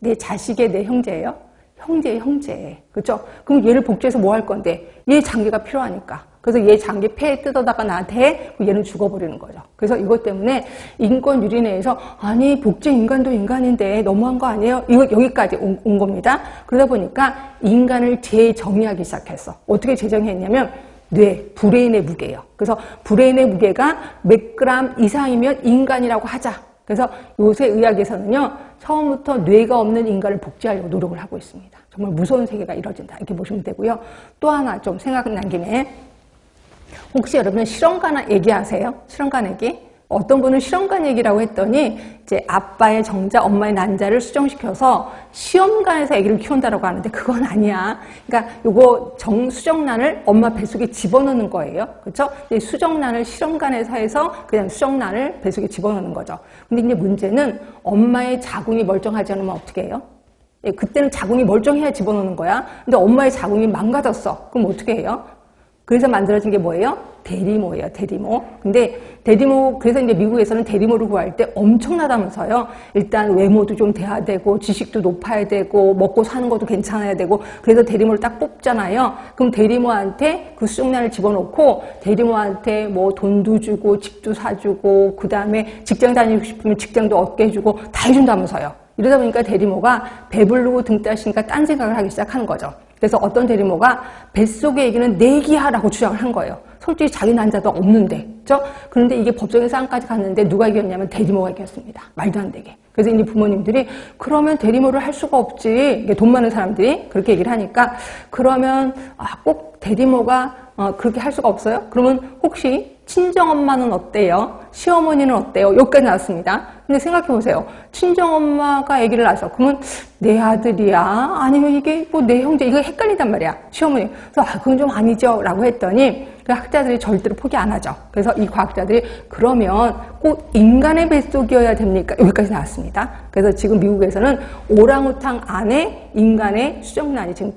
Speaker 1: 내 자식의 내 형제예요? 형제. 그렇죠? 그럼 얘를 복제해서 뭐 할 건데? 얘 장기가 필요하니까. 그래서 얘 장기 폐에 뜯어다가 나한테 해, 얘는 죽어버리는 거죠. 그래서 이것 때문에 인권유린회에서 아니 복제 인간도 인간인데 너무한 거 아니에요? 이거 여기까지 온 겁니다. 그러다 보니까 인간을 재정의하기 시작했어. 어떻게 재정의했냐면 브레인의 무게예요. 그래서 브레인의 무게가 몇 그램 이상이면 인간이라고 하자. 그래서 요새 의학에서는요, 처음부터 뇌가 없는 인간을 복제하려고 노력을 하고 있습니다. 정말 무서운 세계가 이뤄진다. 이렇게 보시면 되고요. 또 하나 좀 생각난 김에 혹시 여러분 실험관 얘기하세요? 실험관 얘기? 어떤 분은 실험관 얘기라고 했더니 이제 아빠의 정자, 엄마의 난자를 수정시켜서 시험관에서 아기를 키운다라고 하는데 그건 아니야. 그러니까 요거 수정란을 엄마 뱃속에 집어넣는 거예요. 그렇죠? 수정란을 실험관에서 해서 그냥 수정란을 뱃속에 집어넣는 거죠. 근데 이제 문제는 엄마의 자궁이 멀쩡하지 않으면 어떻게 해요? 그때는 자궁이 멀쩡해야 집어넣는 거야. 근데 엄마의 자궁이 망가졌어. 그럼 어떻게 해요? 그래서 만들어진 게 뭐예요? 대리모예요, 대리모. 근데 대리모, 그래서 이제 미국에서는 대리모를 구할 때 엄청나다면서요. 일단 외모도 좀 돼야 되고, 지식도 높아야 되고, 먹고 사는 것도 괜찮아야 되고, 그래서 대리모를 딱 뽑잖아요. 그럼 대리모한테 그 수정란을 집어넣고, 대리모한테 뭐 돈도 주고, 집도 사주고, 그 다음에 직장 다니고 싶으면 직장도 얻게 해주고, 다 해준다면서요. 이러다 보니까 대리모가 배부르고 등 따시니까 딴 생각을 하기 시작하는 거죠. 그래서 어떤 대리모가 뱃속의 얘기는 내 얘기야라고 주장을 한 거예요. 솔직히 자기 난자도 없는데, 그죠? 그런데 이게 법정의 싸움까지 갔는데 누가 이겼냐면 대리모가 이겼습니다. 말도 안 되게. 그래서 이제 부모님들이 그러면 대리모를 할 수가 없지. 이게 돈 많은 사람들이 그렇게 얘기를 하니까 그러면 꼭 대리모가 그렇게 할 수가 없어요? 그러면 혹시 친정엄마는 어때요? 시어머니는 어때요? 여기까지 나왔습니다. 근데 생각해보세요. 친정엄마가 아기를 낳아서 그러면 내 아들이야? 아니면 이게 뭐 내 형제? 이거 헷갈린단 말이야. 시어머니. 그래서 그건 좀 아니죠. 라고 했더니 그 학자들이 절대로 포기 안 하죠. 그래서 이 과학자들이 그러면 꼭 인간의 뱃속이어야 됩니까? 여기까지 나왔습니다. 그래서 지금 미국에서는 오랑우탕 안에 인간의 수정란이 지금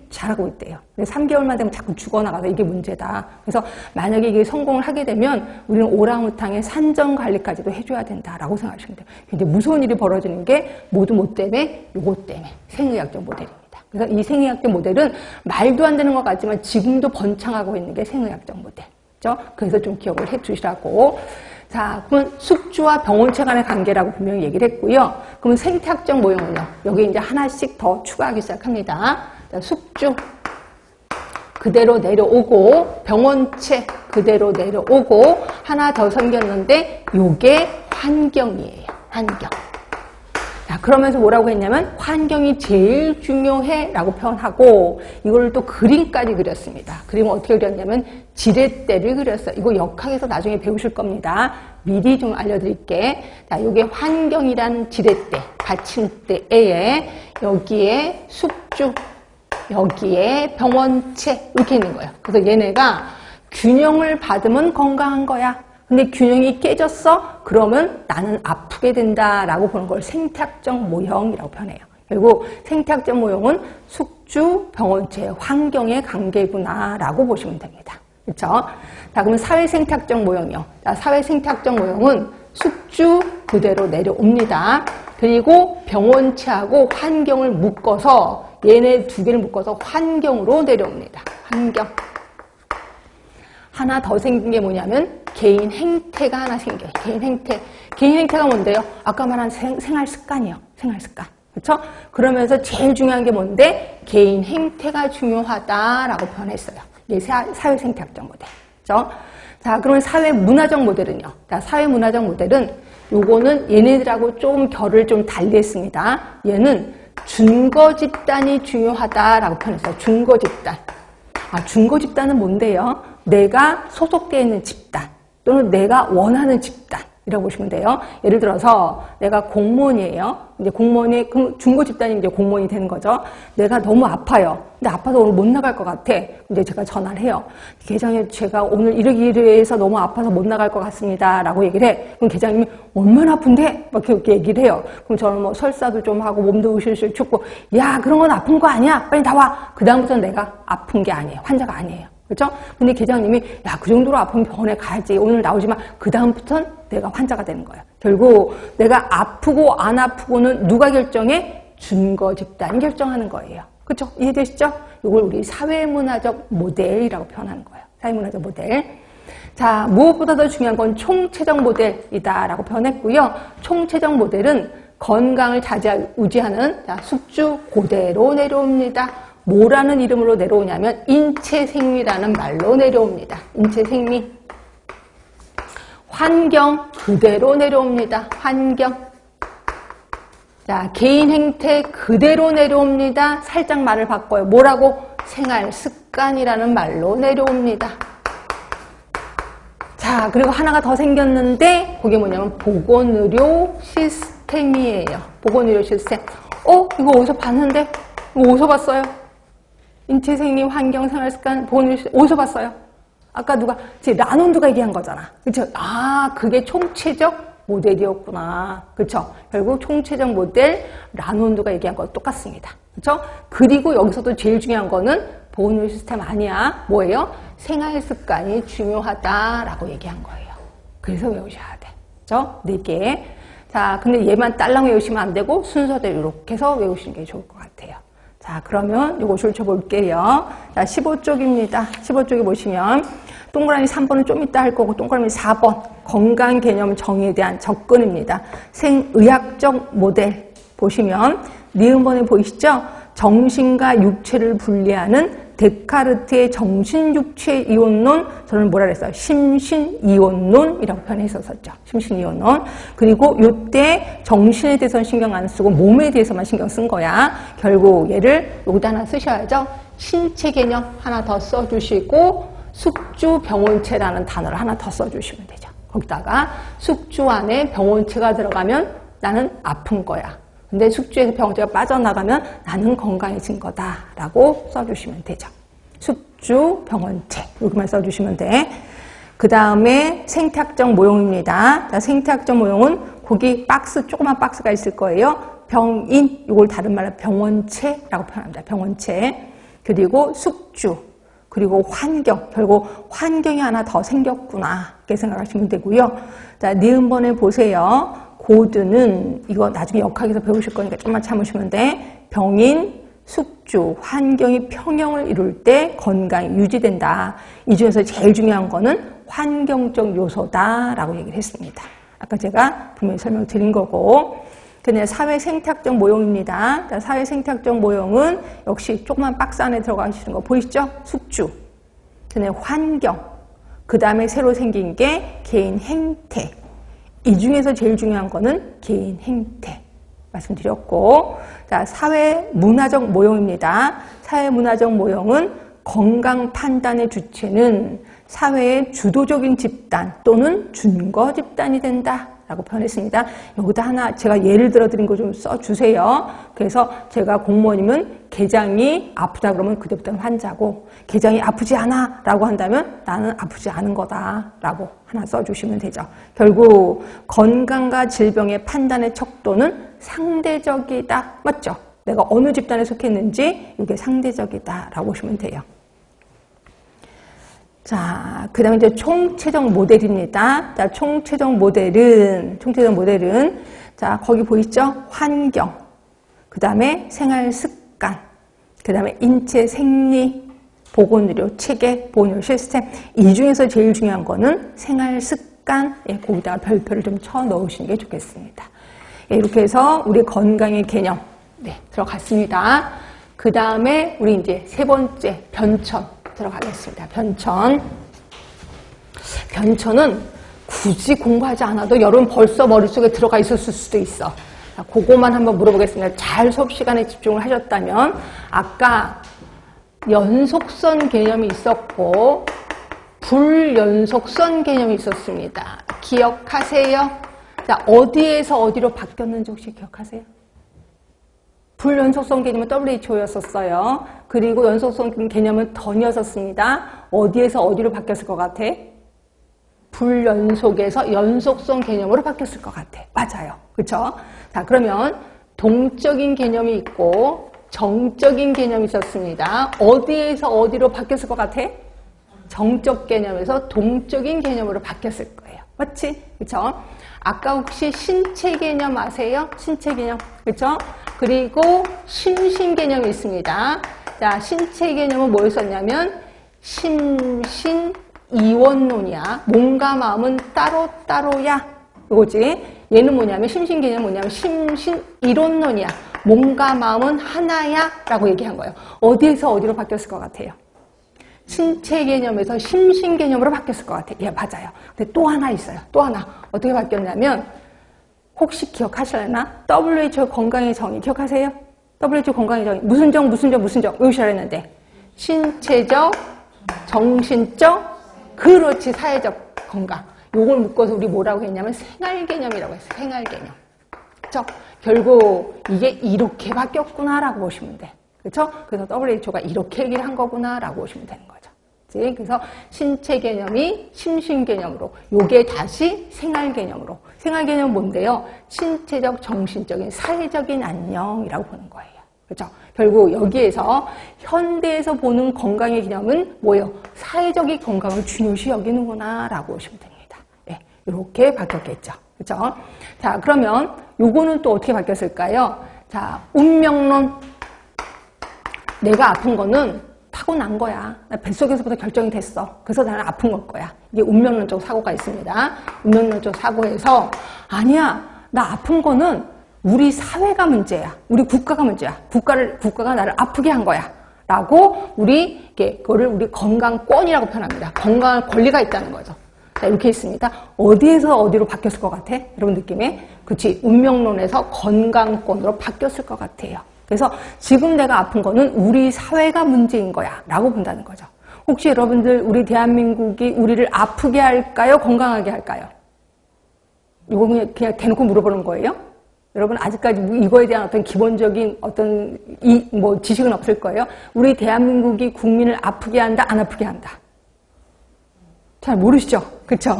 Speaker 1: 자라고 있대요. 근데 3개월만 되면 자꾸 죽어나가서 이게 문제다. 그래서 만약에 이게 성공을 하게 되면 우리는 오랑우탕의 산정 관리까지도 해줘야 된다라고 생각하시면 돼요. 굉장히 무서운 일이 벌어지는 게 모두 뭐 때문에? 요거 때문에. 생의학적 모델입니다. 그래서 이 생의학적 모델은 말도 안 되는 것 같지만 지금도 번창하고 있는 게 생의학적 모델. 그렇죠? 그래서 좀 기억을 해 두시라고. 자, 그러면 숙주와 병원체 간의 관계라고 분명히 얘기를 했고요. 그러면 생태학적 모형은요. 여기 이제 하나씩 더 추가하기 시작합니다. 자, 숙주 그대로 내려오고 병원체 그대로 내려오고 하나 더 생겼는데 요게 환경이에요. 환경. 자, 그러면서 뭐라고 했냐면 환경이 제일 중요해 라고 표현하고 이걸 또 그림까지 그렸습니다. 그림은 어떻게 그렸냐면 지렛대를 그렸어요. 이거 역학에서 나중에 배우실 겁니다. 미리 좀 알려드릴게. 자, 요게 환경이란 지렛대, 받침대에 여기에 숙주, 여기에 병원체 이렇게 있는 거예요. 그래서 얘네가 균형을 받으면 건강한 거야. 근데 균형이 깨졌어? 그러면 나는 아프게 된다라고 보는 걸 생태학적 모형이라고 표현해요. 그리고 생태학적 모형은 숙주, 병원체, 환경의 관계구나라고 보시면 됩니다. 그렇죠? 자, 그러면 사회생태학적 모형이요. 자, 사회생태학적 모형은 숙주 그대로 내려옵니다. 그리고 병원체하고 환경을 묶어서 얘네 두 개를 묶어서 환경으로 내려옵니다. 환경. 하나 더 생긴 게 뭐냐면 개인 행태가 하나 생겨요. 개인 행태. 개인 행태가 뭔데요? 아까 말한 생활 습관이요. 생활 습관. 그렇죠? 그러면서 제일 중요한 게 뭔데? 개인 행태가 중요하다라고 표현했어요. 이게 사회 생태학적 모델. 그렇죠? 자, 그러면 사회 문화적 모델은요. 자, 사회 문화적 모델은 요거는 얘네들하고 좀 결을 좀 달리 했습니다. 얘는 준거 집단이 중요하다라고 표현했어요. 준거 집단. 준거 집단은 뭔데요? 내가 소속되어 있는 집단 또는 내가 원하는 집단이라고 보시면 돼요. 예를 들어서 내가 공무원이에요. 이제 공무원이 그럼 준거 집단이 이제 공무원이 되는 거죠. 내가 너무 아파요. 근데 아파서 오늘 못 나갈 것 같아. 이제 제가 전화를 해요. 계장님, 제가 오늘 이러기해서 너무 아파서 못 나갈 것 같습니다라고 얘기를 해. 그럼 계장님이 얼마나 아픈데? 막 이렇게 얘기를 해요. 그럼 저는 뭐 설사도 좀 하고 몸도 으실으실 춥고, 야, 그런 건 아픈 거 아니야. 빨리 나와. 그 다음부터는 내가 아픈 게 아니에요. 환자가 아니에요. 그렇죠? 근데 계장님이 야, 그 정도로 아프면 병원에 가야지. 오늘 나오지만 그 다음부터는 내가 환자가 되는 거예요. 결국 내가 아프고 안 아프고는 누가 결정해? 준거 집단이 결정하는 거예요. 그렇죠? 이해되시죠? 이걸 우리 사회문화적 모델이라고 표현하는 거예요. 사회문화적 모델. 자, 무엇보다 더 중요한 건 총체적 모델이다라고 표현했고요. 총체적 모델은 건강을 좌지우지하는 숙주 그대로 내려옵니다. 뭐라는 이름으로 내려오냐면 인체생리라는 말로 내려옵니다. 인체생리. 환경 그대로 내려옵니다. 환경. 자, 개인 행태 그대로 내려옵니다. 살짝 말을 바꿔요. 뭐라고? 생활 습관이라는 말로 내려옵니다. 자, 그리고 하나가 더 생겼는데 그게 뭐냐면 보건의료 시스템이에요. 보건의료 시스템. 이거 어디서 봤는데? 이거 어디서 봤어요? 인체생리, 환경, 생활습관, 보건의료 시스템 어디서 봤어요? 아까 라논드가 얘기한 거잖아. 그쵸? 그게 총체적 모델이었구나. 그쵸? 결국 총체적 모델, 라논드가 얘기한 거 똑같습니다. 그쵸? 그리고 여기서도 제일 중요한 거는 보건의료 시스템 아니야. 뭐예요? 생활 습관이 중요하다라고 얘기한 거예요. 그래서 외우셔야 돼. 그죠? 4개. 자, 근데 얘만 딸랑 외우시면 안 되고 순서대로 이렇게 해서 외우시는 게 좋을 것 같아요. 자, 그러면 요거 줄쳐볼게요. 자, 15쪽입니다. 15쪽에 보시면 동그라미 3번은 좀 이따 할 거고 동그라미 4번 건강 개념 정의에 대한 접근입니다. 생의학적 모델 보시면 니은번에 보이시죠? 정신과 육체를 분리하는 데카르트의 정신육체 이원론, 저는 뭐라 그랬어요? 심신이원론이라고 표현했었죠. 심신이원론. 그리고 요때 정신에 대해서는 신경 안 쓰고 몸에 대해서만 신경 쓴 거야. 결국 얘를 여기다 하나 쓰셔야죠. 신체 개념 하나 더 써주시고 숙주병원체라는 단어를 하나 더 써주시면 되죠. 거기다가 숙주 안에 병원체가 들어가면 나는 아픈 거야. 근데 숙주에서 병원체가 빠져나가면 나는 건강해진 거다라고 써주시면 되죠. 숙주, 병원체 이렇게만 써주시면 돼. 그 다음에 생태학적 모형입니다. 자, 생태학적 모형은 거기 박스, 조그만 박스가 있을 거예요. 병인, 이걸 다른 말로 병원체라고 표현합니다. 병원체. 그리고 숙주, 그리고 환경. 결국 환경이 하나 더 생겼구나 이렇게 생각하시면 되고요. 자, 니은번에 보세요. 고드는 이거 나중에 역학에서 배우실 거니까 좀만 참으시면 돼. 병인, 숙주, 환경이 평형을 이룰 때 건강이 유지된다. 이 중에서 제일 중요한 거는 환경적 요소다라고 얘기를 했습니다. 아까 제가 분명히 설명드린 거고. 그냥 사회 생태학적 모형입니다. 자, 사회 생태학적 모형은 역시 조그만 박스 안에 들어가시는 거 보이시죠? 숙주, 그다음에 환경, 그 다음에 새로 생긴 게 개인 행태. 이 중에서 제일 중요한 거는 개인 행태 말씀드렸고, 자, 사회 문화적 모형입니다. 사회 문화적 모형은 건강 판단의 주체는 사회의 주도적인 집단 또는 준거 집단이 된다 라고 표현했습니다. 여기다 하나 제가 예를 들어 드린 거 좀 써주세요. 그래서 제가 공무원이면 개장이 아프다 그러면 그때부터는 환자고, 개장이 아프지 않아 라고 한다면 나는 아프지 않은 거다 라고 하나 써주시면 되죠. 결국 건강과 질병의 판단의 척도는 상대적이다. 맞죠? 내가 어느 집단에 속했는지 이게 상대적이다 라고 보시면 돼요. 자, 그 다음에 이제 총체적 모델입니다. 자, 총체적 모델은, 자, 거기 보이죠? 환경. 그 다음에 생활 습관. 그 다음에 인체 생리, 보건의료 체계, 보건의료 시스템. 이 중에서 제일 중요한 거는 생활 습관. 예, 거기다가 별표를 좀 쳐 넣으시는 게 좋겠습니다. 예, 이렇게 해서 우리 건강의 개념, 네, 들어갔습니다. 그 다음에 우리 이제 세 번째, 변천. 들어가겠습니다. 변천. 변천은 굳이 공부하지 않아도 여러분 벌써 머릿속에 들어가 있었을 수도 있어. 자, 그거만 한번 물어보겠습니다. 잘 수업 시간에 집중을 하셨다면, 아까 연속선 개념이 있었고 불연속선 개념이 있었습니다. 기억하세요? 자, 어디에서 어디로 바뀌었는지 혹시 기억하세요? 불연속성 개념은 WHO였었어요. 그리고 연속성 개념은 던이었었습니다. 어디에서 어디로 바뀌었을 것 같아? 불연속에서 연속성 개념으로 바뀌었을 것 같아. 맞아요. 그렇죠? 자, 그러면 동적인 개념이 있고 정적인 개념이 있었습니다. 어디에서 어디로 바뀌었을 것 같아? 정적 개념에서 동적인 개념으로 바뀌었을 거예요. 맞지? 그렇죠? 아까 혹시 신체 개념 아세요? 신체 개념. 그렇죠? 그리고 심신 개념이 있습니다. 자, 신체 개념은 뭐였었냐면 심신이원론이야. 몸과 마음은 따로따로야. 이거지. 얘는 뭐냐면 심신 개념은 뭐냐면 심신이론론이야. 몸과 마음은 하나야 라고 얘기한 거예요. 어디에서 어디로 바뀌었을 것 같아요? 신체 개념에서 심신 개념으로 바뀌었을 것 같아요. 예, 맞아요. 근데 또 하나 있어요. 또 하나. 어떻게 바뀌었냐면, 혹시 기억하실래나? WHO 건강의 정의 기억하세요? WHO 건강의 정의. 무슨 정 외우시라 했는데. 신체적, 정신적, 그렇지, 사회적 건강. 요걸 묶어서 우리 뭐라고 했냐면 생활 개념이라고 했어요. 생활 개념. 그렇죠? 결국 이게 이렇게 바뀌었구나라고 보시면 돼. 그렇죠? 그래서 WHO가 이렇게 얘기를 한 거구나라고 보시면 되는 거죠. 그래서 신체 개념이 심신 개념으로, 요게 다시 생활 개념으로. 생활 개념은 뭔데요? 신체적, 정신적인, 사회적인 안녕이라고 보는 거예요. 그렇죠? 결국 여기에서 현대에서 보는 건강의 개념은 뭐예요? 사회적인 건강을 중요시 여기는구나 라고 보시면 됩니다. 예, 이렇게 바뀌었겠죠. 그렇죠? 자, 그러면 요거는 또 어떻게 바뀌었을까요? 자, 운명론. 내가 아픈 거는 타고난 거야. 나 뱃속에서부터 결정이 됐어. 그래서 나는 아픈 걸 거야. 이게 운명론적 사고가 있습니다. 운명론적 사고에서 아니야. 나 아픈 거는 우리 사회가 문제야. 우리 국가가 문제야. 국가가 나를 아프게 한 거야. 라고 그거를 우리 건강권이라고 표현합니다. 건강할 권리가 있다는 거죠. 자, 이렇게 있습니다. 어디에서 어디로 바뀌었을 것 같아? 여러분 느낌에? 그치. 운명론에서 건강권으로 바뀌었을 것 같아요. 그래서 지금 내가 아픈 거는 우리 사회가 문제인 거야. 라고 본다는 거죠. 혹시 여러분들 우리 대한민국이 우리를 아프게 할까요? 건강하게 할까요? 이거 그냥 대놓고 물어보는 거예요? 여러분 아직까지 이거에 대한 어떤 기본적인 어떤 지식은 없을 거예요. 우리 대한민국이 국민을 아프게 한다, 안 아프게 한다. 잘 모르시죠? 그쵸?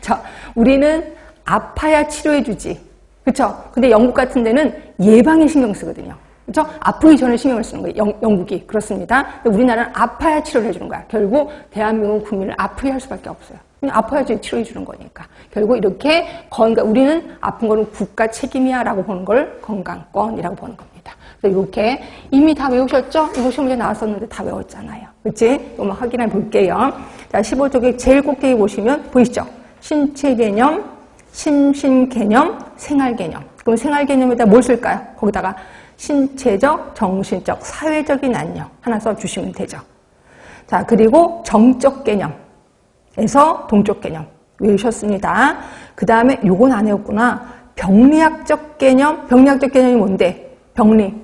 Speaker 1: 자, 우리는 아파야 치료해주지. 그쵸? 근데 영국 같은 데는 예방에 신경 쓰거든요. 그쵸? 아프기 전에 신경을 쓰는 거예요. 영국이. 그렇습니다. 근데 우리나라는 아파야 치료를 해주는 거야. 결국 대한민국 국민을 아프게 할 수밖에 없어요. 그냥 아파야지 치료해주는 거니까. 결국 이렇게 우리는 아픈 거는 국가 책임이야 라고 보는 걸 건강권이라고 보는 겁니다. 그래서 이렇게 이미 다 외우셨죠? 이거 시험 문제 나왔었는데 다 외웠잖아요. 그치? 한번 확인해 볼게요. 자, 15쪽에 제일 꼭대기 보시면 보이시죠? 신체 개념, 심신 개념, 생활 개념. 그럼 생활 개념에다 뭘 쓸까요? 거기다가 신체적, 정신적, 사회적인 안녕 하나 써주시면 되죠. 자, 그리고 정적 개념에서 동적 개념 외우셨습니다. 그 다음에 요건 안 외웠구나. 병리학적 개념, 병리학적 개념이 뭔데? 병리.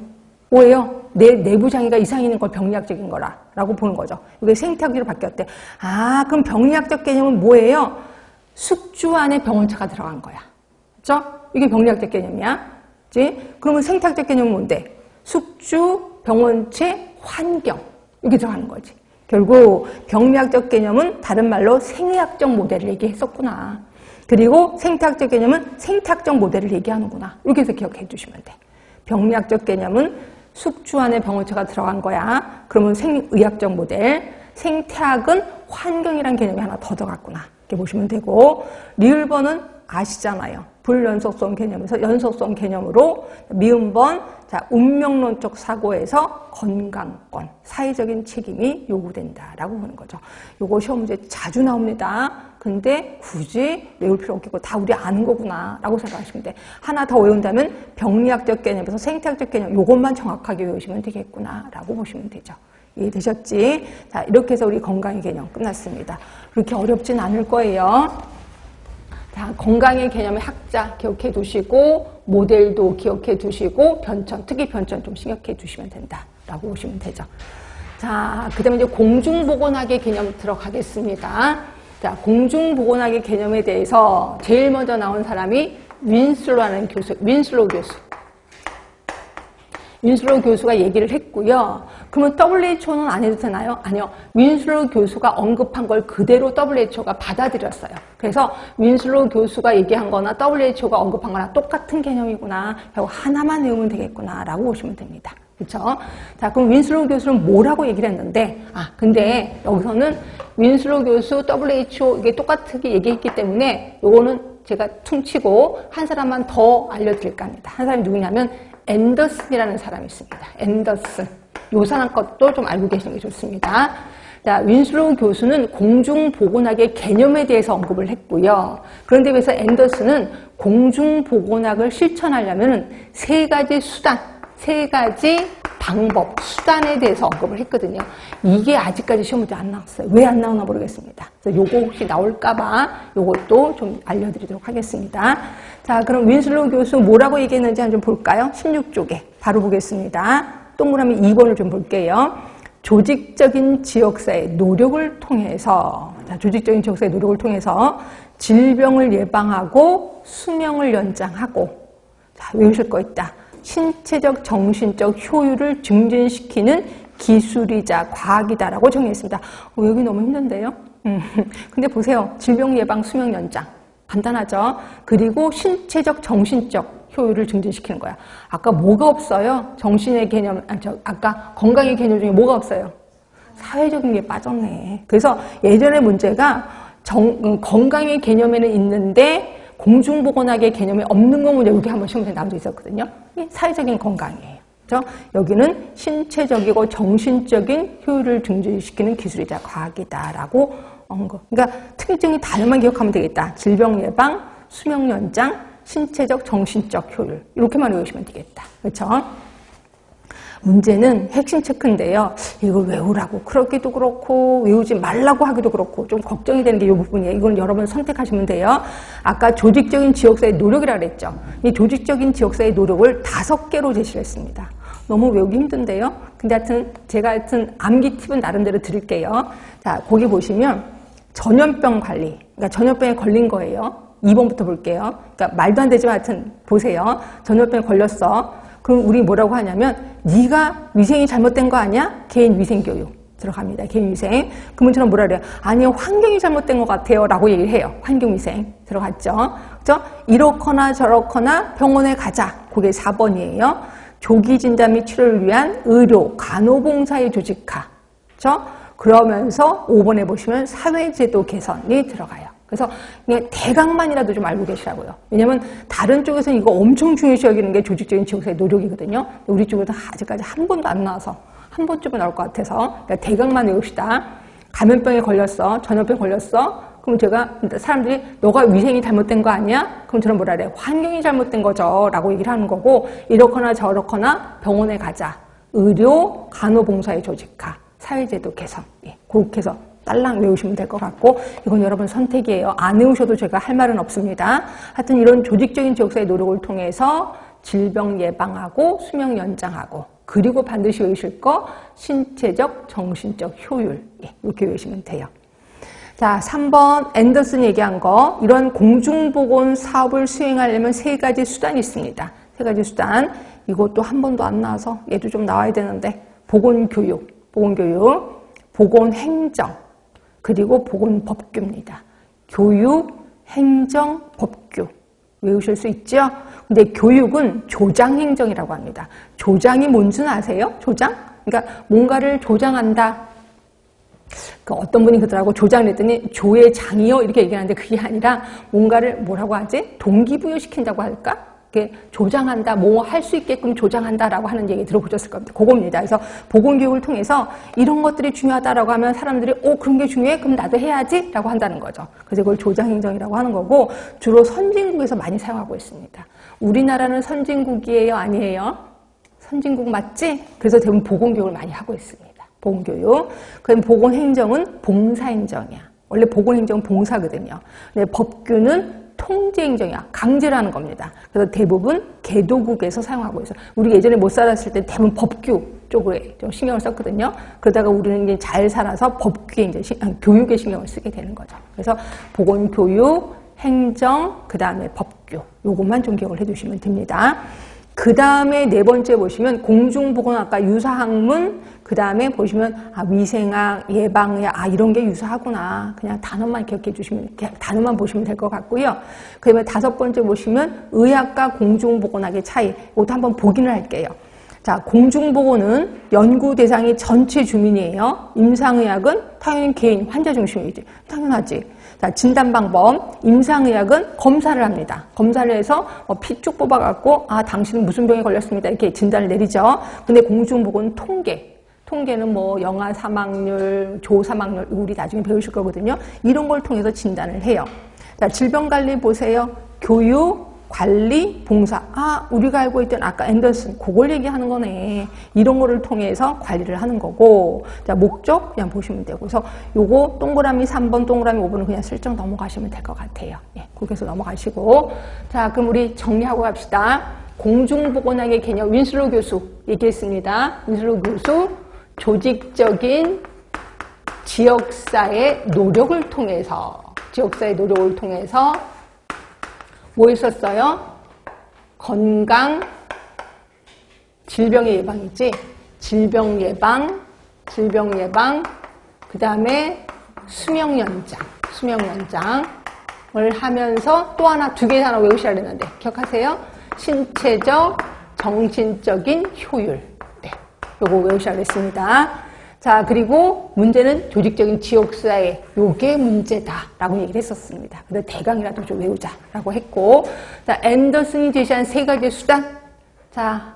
Speaker 1: 뭐예요? 내 내부 장애가 이상 있는 걸 병리학적인 거라고 보는 거죠. 이게 생태학적으로 바뀌었대. 아, 그럼 병리학적 개념은 뭐예요? 숙주 안에 병원체가 들어간 거야. 그렇죠? 이게 병리학적 개념이야. 그치? 그러면 생태학적 개념은 뭔데? 숙주, 병원체, 환경. 이게 들어가는 거지. 결국 병리학적 개념은 다른 말로 생의학적 모델을 얘기했었구나. 그리고 생태학적 개념은 생태학적 모델을 얘기하는구나. 이렇게 해서 기억해 주시면 돼. 병리학적 개념은 숙주 안에 병원체가 들어간 거야. 그러면 생의학적 모델. 생태학은 환경이라는 개념이 하나 더 들어갔구나. 이렇게 보시면 되고, 리을번은 아시잖아요. 불연속성 개념에서 연속성 개념으로, 미음번, 자, 운명론적 사고에서 건강권, 사회적인 책임이 요구된다라고 보는 거죠. 요거 시험 문제 자주 나옵니다. 근데 굳이 외울 필요 없겠고 다 우리 아는 거구나 라고 생각하시면 돼. 하나 더 외운다면 병리학적 개념에서 생태학적 개념 요것만 정확하게 외우시면 되겠구나 라고 보시면 되죠. 이해되셨지? 자, 이렇게 해서 우리 건강의 개념 끝났습니다. 그렇게 어렵진 않을 거예요. 자, 건강의 개념의 학자 기억해 두시고 모델도 기억해 두시고 변천, 특이 변천 좀 신경해 두시면 된다라고 보시면 되죠. 자, 그 다음에 이제 공중보건학의 개념 들어가겠습니다. 자, 공중보건학의 개념에 대해서 제일 먼저 나온 사람이 윈슬로라는 교수, 윈슬로 교수. 윈슬로 교수가 얘기를 했고요. 그러면 WHO는 안 해도 되나요? 아니요. 윈슬로 교수가 언급한 걸 그대로 WHO가 받아들였어요. 그래서 윈슬로 교수가 얘기한 거나 WHO가 언급한 거나 똑같은 개념이구나. 결국 하나만 외우면 되겠구나 라고 보시면 됩니다. 그렇죠? 자, 그럼 윈슬로 교수는 뭐라고 얘기를 했는데, 근데 여기서는 윈슬로 교수, WHO 이게 똑같게 얘기했기 때문에 요거는 제가 퉁치고 한 사람만 더 알려드릴까 합니다. 한 사람이 누구냐면 앤더슨이라는 사람이 있습니다. 앤더슨. 요 사람 것도 좀 알고 계시는 게 좋습니다. 자, 윈슬로우 교수는 공중보건학의 개념에 대해서 언급을 했고요. 그런데 그래서 앤더슨은 공중보건학을 실천하려면 세 가지 수단, 세 가지 방법, 수단에 대해서 언급을 했거든요. 이게 아직까지 시험 문제 안 나왔어요. 왜 안 나오나 모르겠습니다. 그래서 요거 혹시 나올까봐 요것도 좀 알려드리도록 하겠습니다. 자, 그럼 윈슬로우 교수 뭐라고 얘기했는지 한번 좀 볼까요? 16쪽에 바로 보겠습니다. 동그라미 2번을 좀 볼게요. 조직적인 지역사회 노력을 통해서, 자, 조직적인 지역사회 노력을 통해서 질병을 예방하고 수명을 연장하고, 자, 외우실 거 있다. 신체적, 정신적 효율을 증진시키는 기술이자 과학이다라고 정의했습니다. 여기 너무 힘든데요? 근데 보세요. 질병 예방, 수명 연장. 간단하죠? 그리고 신체적, 정신적 효율을 증진시키는 거야. 아까 뭐가 없어요? 정신의 개념, 아까 건강의 개념 중에 뭐가 없어요? 사회적인 게 빠졌네. 그래서 예전의 문제가 건강의 개념에는 있는데 공중보건학의 개념이 없는 거 문제 여기 한번 시험에 나온 적 있었거든요. 이게 사회적인 건강이에요. 그렇죠? 여기는 신체적이고 정신적인 효율을 증진시키는 기술이자 과학이다라고 한 거. 그러니까 특징이 단어만 기억하면 되겠다. 질병 예방, 수명 연장, 신체적, 정신적 효율. 이렇게만 외우시면 되겠다. 그렇죠? 문제는 핵심 체크인데요. 이걸 외우라고 그러기도 그렇고 외우지 말라고 하기도 그렇고 좀 걱정이 되는 게 이 부분이에요. 이건 여러분 선택하시면 돼요. 아까 조직적인 지역사회 노력이라고 그랬죠. 이 조직적인 지역사회 노력을 5개로 제시를 했습니다. 너무 외우기 힘든데요. 근데 제가 암기 팁은 나름대로 드릴게요. 자, 거기 보시면 전염병 관리. 그러니까 전염병에 걸린 거예요. 2번부터 볼게요. 그러니까 말도 안 되지만 하여튼 보세요. 전염병에 걸렸어. 그럼 우리 뭐라고 하냐면 네가 위생이 잘못된 거 아니야? 개인 위생 교육 들어갑니다. 개인 위생. 그분처럼 뭐라 그래요? 아니요, 환경이 잘못된 것 같아요 라고 얘기를 해요. 환경 위생 들어갔죠. 그죠? 이렇거나 저렇거나 병원에 가자. 그게 4번이에요. 조기 진단 및 치료를 위한 의료, 간호봉사의 조직화. 그죠? 그러면서 5번에 보시면 사회제도 개선이 들어가요. 그래서 그냥 대강만이라도 좀 알고 계시라고요. 왜냐면 다른 쪽에서는 이거 엄청 중요시 여기는 게 조직적인 지역사회 노력이거든요. 우리 쪽에서 아직까지 한 번도 안 나와서 한 번쯤은 나올 것 같아서 그러니까 대강만 외웁시다. 감염병에 걸렸어. 전염병에 걸렸어. 그럼 제가 사람들이 너가 위생이 잘못된 거 아니야? 그럼 저는 뭐라 그래? 환경이 잘못된 거죠 라고 얘기를 하는 거고 이렇거나 저렇거나 병원에 가자. 의료, 간호봉사의 조직화, 사회제도 개선. 예, 그렇게 해서 딸랑 외우시면 될 것 같고 이건 여러분 선택이에요. 안 외우셔도 제가 할 말은 없습니다. 하여튼 이런 조직적인 지역사회 노력을 통해서 질병 예방하고 수명 연장하고 그리고 반드시 외우실 거 신체적, 정신적 효율 이렇게 외우시면 돼요. 자, 3번 앤더슨 얘기한 거 이런 공중보건 사업을 수행하려면 3가지 수단이 있습니다. 3가지 수단 이것도 한 번도 안 나와서 얘도 좀 나와야 되는데 보건교육, 보건행정 그리고 보건법규입니다. 교육, 행정, 법규 외우실 수 있죠? 근데 교육은 조장행정이라고 합니다. 조장이 뭔지는 아세요? 조장? 그러니까 뭔가를 조장한다. 어떤 분이 그러더라고 조장을 했더니 조의 장이요 이렇게 얘기하는데 그게 아니라 뭔가를 뭐라고 하지? 동기부여시킨다고 할까? 조장한다, 뭐 할 수 있게끔 조장한다라고 하는 얘기 들어보셨을 겁니다. 그겁니다. 그래서 보건교육을 통해서 이런 것들이 중요하다라고 하면 사람들이 그런 게 중요해? 그럼 나도 해야지? 라고 한다는 거죠. 그래서 그걸 조장행정이라고 하는 거고 주로 선진국에서 많이 사용하고 있습니다. 우리나라는 선진국이에요? 아니에요? 선진국 맞지? 그래서 대부분 보건교육을 많이 하고 있습니다. 보건교육. 그럼 보건행정은 봉사행정이야. 원래 보건행정은 봉사거든요. 근데 법규는 통제행정이야. 강제로 하는 겁니다. 그래서 대부분 개도국에서 사용하고 있어요. 우리 예전에 못 살았을 때 대부분 법규 쪽에 좀 신경을 썼거든요. 그러다가 우리는 이제 잘 살아서 법규에 이제 교육에 신경을 쓰게 되는 거죠. 그래서 보건교육, 행정, 그 다음에 법규. 요것만 좀 기억을 해두시면 됩니다. 그 다음에 4번째 보시면 공중보건학과 유사학문, 그 다음에 보시면 위생학, 예방의학, 이런 게 유사하구나. 그냥 단어만 기억해 주시면, 단어만 보시면 될 것 같고요. 그 다음에 5번째 보시면 의학과 공중보건학의 차이. 이것도 한번 보기는 할게요. 자, 공중보건은 연구 대상이 전체 주민이에요. 임상의학은 당연히 개인, 환자 중심이지. 당연하지. 자, 진단 방법. 임상의학은 검사를 합니다. 검사를 해서 피 쭉 뽑아갖고, 당신은 무슨 병에 걸렸습니다. 이렇게 진단을 내리죠. 근데 공중보건은 통계. 통계는 영아 사망률, 조 사망률, 우리 나중에 배우실 거거든요. 이런 걸 통해서 진단을 해요. 자, 질병관리 보세요. 교육, 관리, 봉사. 우리가 알고 있던 아까 앤더슨, 그걸 얘기하는 거네. 이런 거를 통해서 관리를 하는 거고. 자, 목적 그냥 보시면 되고. 그래서 요거 동그라미 3번, 동그라미 5번은 그냥 슬쩍 넘어가시면 될 것 같아요. 예, 거기서 넘어가시고. 자, 그럼 우리 정리하고 갑시다. 공중보건학의 개념, 윈슬로 교수 얘기했습니다. 윈슬로 교수, 조직적인 지역사회 노력을 통해서, 뭐 있었어요? 건강, 질병의 예방이지. 질병 예방, 그 다음에 수명 연장을 하면서 또 하나, 2개 단어 외우셔야 되는데, 기억하세요? 신체적, 정신적인 효율. 네, 요거 외우셔야 겠습니다. 자, 그리고 문제는 조직적인 지역사회, 요게 문제다라고 얘기를 했었습니다. 그래서 대강이라도 좀 외우자라고 했고, 자, 앤더슨이 제시한 세 가지의 수단. 자,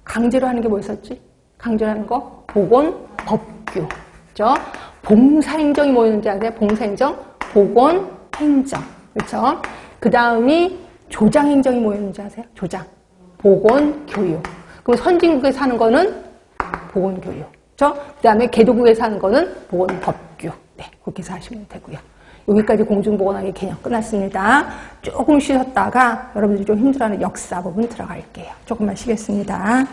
Speaker 1: 강제로 하는 게 뭐였었지? 강제로 하는 거? 보건, 법규. 그죠? 봉사행정이 뭐였는지 아세요? 봉사행정, 보건, 행정. 그렇죠? 그 다음이 조장행정이 뭐였는지 아세요? 조장, 보건, 교육. 그럼 선진국에서 하는 거는 보건, 교육. 그렇죠? 그 다음에 개도국에서 하는 거는 보건, 법규. 네, 그렇게 해서 하시면 되고요. 여기까지 공중보건학의 개념 끝났습니다. 조금 쉬었다가 여러분들이 좀 힘들어하는 역사 부분 들어갈게요. 조금만 쉬겠습니다.